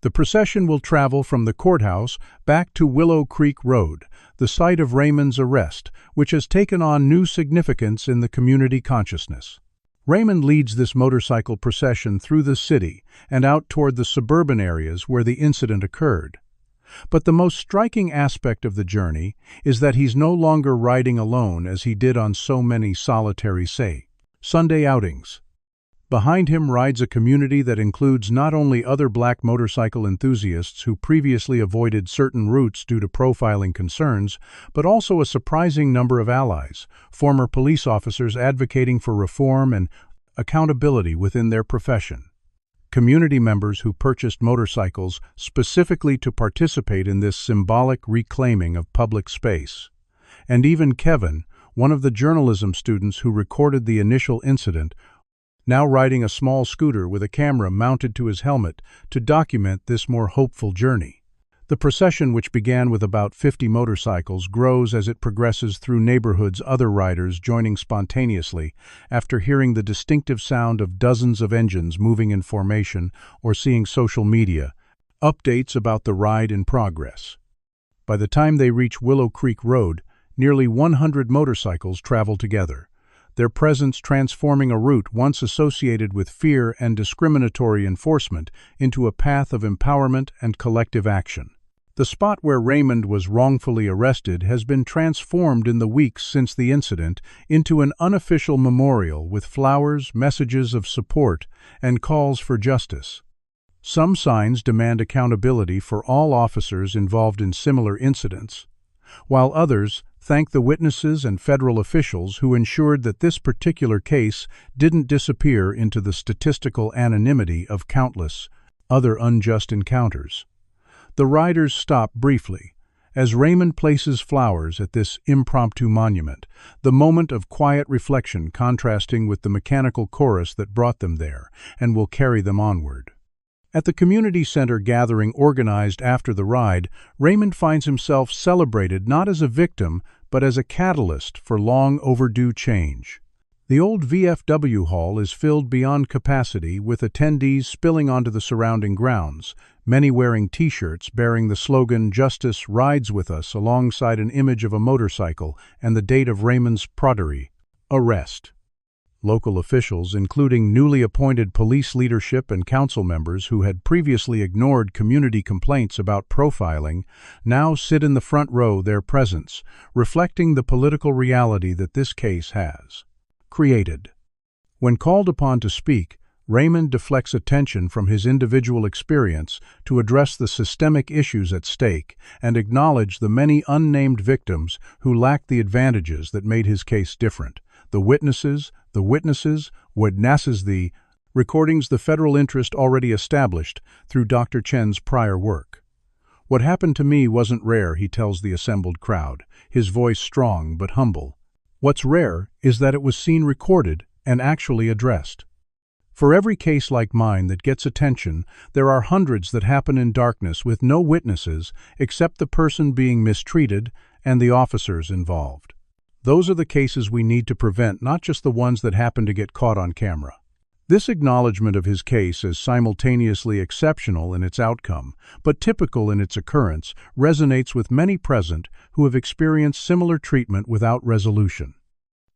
The procession will travel from the courthouse back to Willow Creek Road, the site of Raymond's arrest, which has taken on new significance in the community consciousness. Raymond leads this motorcycle procession through the city and out toward the suburban areas where the incident occurred. But the most striking aspect of the journey is that he's no longer riding alone as he did on so many solitary Sunday outings. Behind him rides a community that includes not only other black motorcycle enthusiasts who previously avoided certain routes due to profiling concerns, but also a surprising number of allies, former police officers advocating for reform and accountability within their profession. Community members who purchased motorcycles specifically to participate in this symbolic reclaiming of public space. And even Kevin, one of the journalism students who recorded the initial incident, now riding a small scooter with a camera mounted to his helmet to document this more hopeful journey. The procession, which began with about 50 motorcycles, grows as it progresses through neighborhoods, other riders joining spontaneously after hearing the distinctive sound of dozens of engines moving in formation or seeing social media updates about the ride in progress. By the time they reach Willow Creek Road, nearly 100 motorcycles travel together, their presence transforming a route once associated with fear and discriminatory enforcement into a path of empowerment and collective action. The spot where Raymond was wrongfully arrested has been transformed in the weeks since the incident into an unofficial memorial with flowers, messages of support, and calls for justice. Some signs demand accountability for all officers involved in similar incidents, while others thank the witnesses and federal officials who ensured that this particular case didn't disappear into the statistical anonymity of countless other unjust encounters. The riders stop briefly, As Raymond places flowers at this impromptu monument, the moment of quiet reflection contrasting with the mechanical chorus that brought them there and will carry them onward. At the community center gathering organized after the ride, Raymond finds himself celebrated not as a victim, but as a catalyst for long overdue change. The old VFW hall is filled beyond capacity, with attendees spilling onto the surrounding grounds, many wearing T-shirts bearing the slogan "Justice rides with us" alongside an image of a motorcycle and the date of Raymond's protege arrest. Local officials, including newly appointed police leadership and council members who had previously ignored community complaints about profiling, now sit in the front row, their presence reflecting the political reality that this case has created. When called upon to speak, Raymond deflects attention from his individual experience to address the systemic issues at stake and acknowledge the many unnamed victims who lacked the advantages that made his case different. The witnesses, the recordings, the federal interest already established through Dr. Chen's prior work. "What happened to me wasn't rare," he tells the assembled crowd, his voice strong but humble. "What's rare is that it was seen recorded and actually addressed. For every case like mine that gets attention, there are hundreds that happen in darkness with no witnesses except the person being mistreated and the officers involved. Those are the cases we need to prevent, not just the ones that happen to get caught on camera." This acknowledgement of his case as simultaneously exceptional in its outcome, but typical in its occurrence, resonates with many present who have experienced similar treatment without resolution.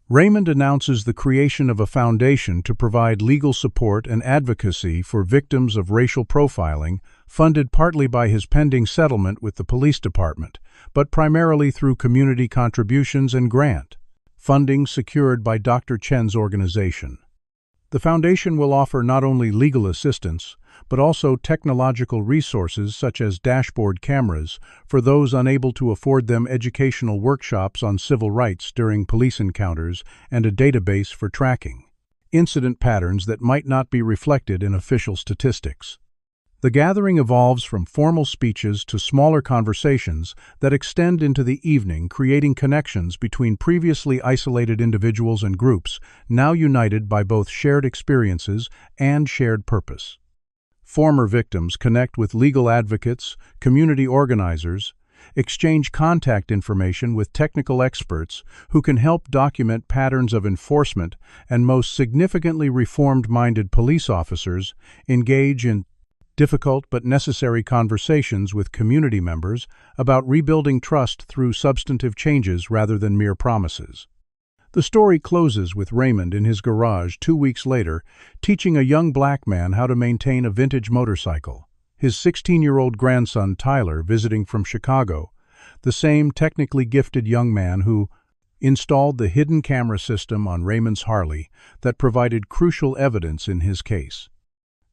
Raymond announces the creation of a foundation to provide legal support and advocacy for victims of racial profiling, funded partly by his pending settlement with the police department, but primarily through community contributions and grant funding secured by Dr. Chen's organization. The foundation will offer not only legal assistance, but also technological resources such as dashboard cameras for those unable to afford them, educational workshops on civil rights during police encounters, and a database for tracking incident patterns that might not be reflected in official statistics. The gathering evolves from formal speeches to smaller conversations that extend into the evening, creating connections between previously isolated individuals and groups, now united by both shared experiences and shared purpose. Former victims connect with legal advocates, community organizers, exchange contact information with technical experts who can help document patterns of enforcement, and most significantly, reformed-minded police officers engage in difficult but necessary conversations with community members about rebuilding trust through substantive changes rather than mere promises. The story closes with Raymond in his garage 2 weeks later, teaching a young black man how to maintain a vintage motorcycle. His 16-year-old grandson Tyler, visiting from Chicago, the same technically gifted young man who installed the hidden camera system on Raymond's Harley that provided crucial evidence in his case.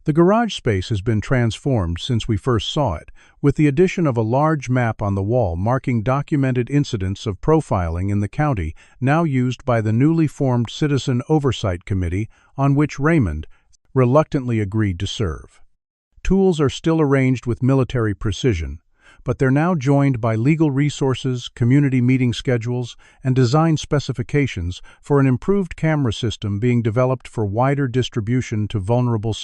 The garage space has been transformed since we first saw it, with the addition of a large map on the wall marking documented incidents of profiling in the county, now used by the newly formed Citizen Oversight Committee, on which Raymond reluctantly agreed to serve. Tools are still arranged with military precision, but they're now joined by legal resources, community meeting schedules, and design specifications for an improved camera system being developed for wider distribution to vulnerable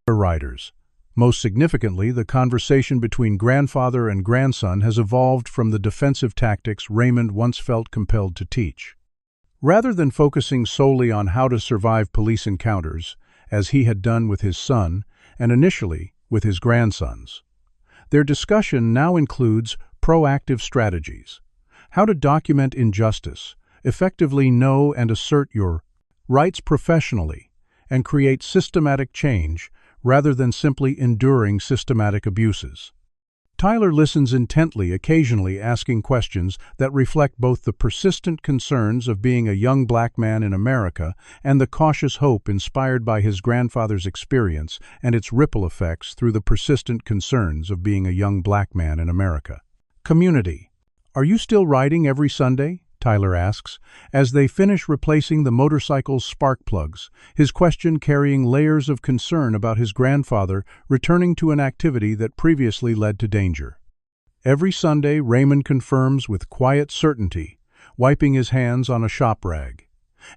riders. Most significantly, the conversation between grandfather and grandson has evolved from the defensive tactics Raymond once felt compelled to teach. Rather than focusing solely on how to survive police encounters, as he had done with his son, and initially with his grandsons, their discussion now includes proactive strategies. How to document injustice, effectively know and assert your rights professionally, and create systematic change rather than simply enduring systematic abuses. Tyler listens intently, occasionally asking questions that reflect both the persistent concerns of being a young black man in America and the cautious hope inspired by his grandfather's experience and its ripple effects through the persistent concerns of being a young black man in America. Community. "Are you still riding every Sunday?" Tyler asks, as they finish replacing the motorcycle's spark plugs, his question carrying layers of concern about his grandfather returning to an activity that previously led to danger. Every Sunday, Raymond confirms with quiet certainty, wiping his hands on a shop rag.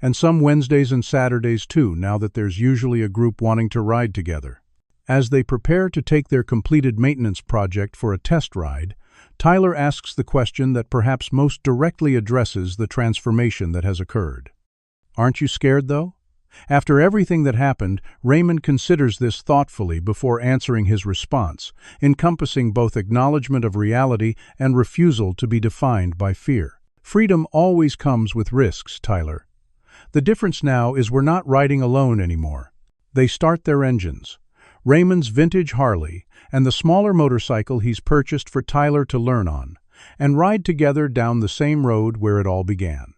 And some Wednesdays and Saturdays too, now that there's usually a group wanting to ride together. As they prepare to take their completed maintenance project for a test ride, Tyler asks the question that perhaps most directly addresses the transformation that has occurred. Aren't you scared, though? After everything that happened, Raymond considers this thoughtfully before answering his response, encompassing both acknowledgement of reality and refusal to be defined by fear. Freedom always comes with risks, Tyler. The difference now is we're not riding alone anymore. They start their engines. Raymond's vintage Harley and the smaller motorcycle he's purchased for Tyler to learn on, and ride together down the same road where it all began.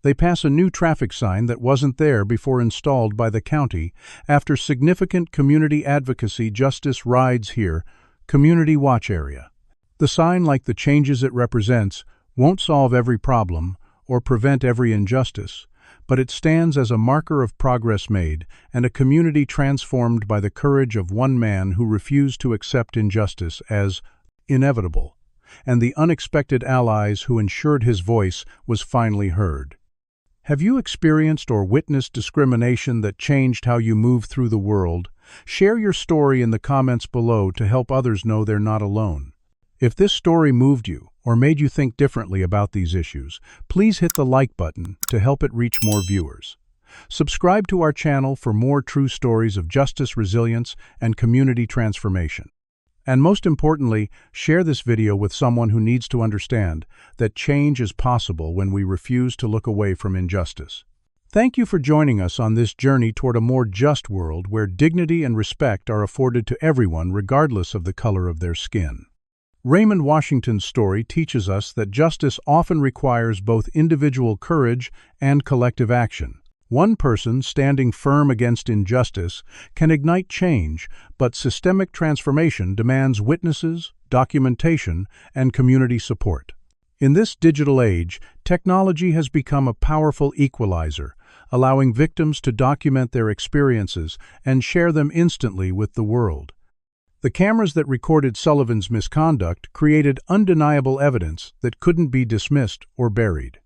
They pass a new traffic sign that wasn't there before installed by the county after significant community advocacy. Justice rides here, Community Watch Area. The sign, like the changes it represents, won't solve every problem or prevent every injustice, but it stands as a marker of progress made and a community transformed by the courage of one man who refused to accept injustice as inevitable, and the unexpected allies who ensured his voice was finally heard. Have you experienced or witnessed discrimination that changed how you move through the world? Share your story in the comments below to help others know they're not alone. If this story moved you or made you think differently about these issues, please hit the like button to help it reach more viewers. Subscribe to our channel for more true stories of justice, resilience, and community transformation. And most importantly, share this video with someone who needs to understand that change is possible when we refuse to look away from injustice. Thank you for joining us on this journey toward a more just world where dignity and respect are afforded to everyone regardless of the color of their skin. Raymond Washington's story teaches us that justice often requires both individual courage and collective action. One person standing firm against injustice can ignite change, but systemic transformation demands witnesses, documentation, and community support. In this digital age, technology has become a powerful equalizer, allowing victims to document their experiences and share them instantly with the world. The cameras that recorded Sullivan's misconduct created undeniable evidence that couldn't be dismissed or buried.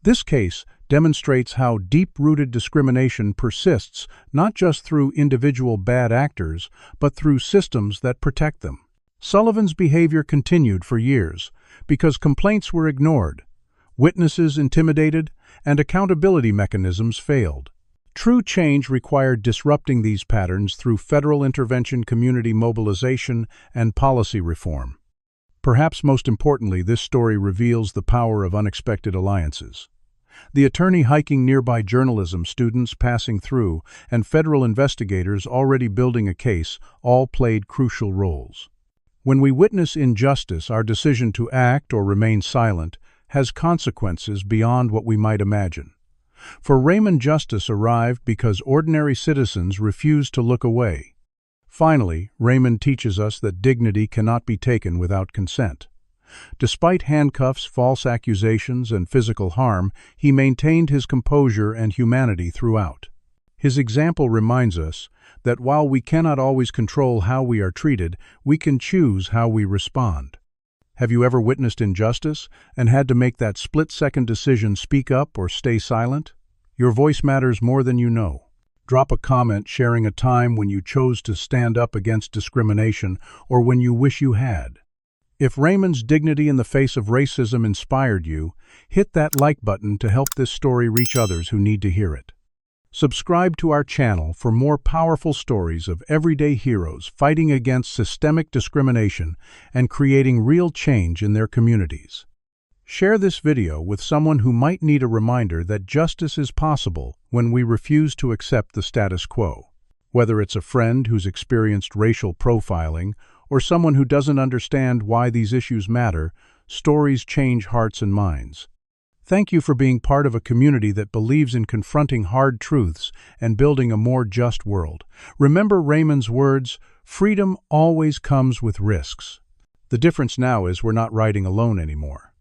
This case demonstrates how deep-rooted discrimination persists not just through individual bad actors, but through systems that protect them. Sullivan's behavior continued for years because complaints were ignored, witnesses intimidated, and accountability mechanisms failed. True change required disrupting these patterns through federal intervention, community mobilization, and policy reform. Perhaps most importantly, this story reveals the power of unexpected alliances. The attorney hiking nearby, journalism students passing through, and federal investigators already building a case all played crucial roles. When we witness injustice, our decision to act or remain silent has consequences beyond what we might imagine. For Raymond, justice arrived because ordinary citizens refused to look away. Finally, Raymond teaches us that dignity cannot be taken without consent. Despite handcuffs, false accusations, and physical harm, he maintained his composure and humanity throughout. His example reminds us that while we cannot always control how we are treated, we can choose how we respond. Have you ever witnessed injustice and had to make that split-second decision: speak up or stay silent? Your voice matters more than you know. Drop a comment sharing a time when you chose to stand up against discrimination or when you wish you had. If Raymond's dignity in the face of racism inspired you, hit that like button to help this story reach others who need to hear it. Subscribe to our channel for more powerful stories of everyday heroes fighting against systemic discrimination and creating real change in their communities. Share this video with someone who might need a reminder that justice is possible when we refuse to accept the status quo. Whether it's a friend who's experienced racial profiling or someone who doesn't understand why these issues matter, stories change hearts and minds. Thank you for being part of a community that believes in confronting hard truths and building a more just world. Remember Raymond's words, freedom always comes with risks. The difference now is we're not riding alone anymore.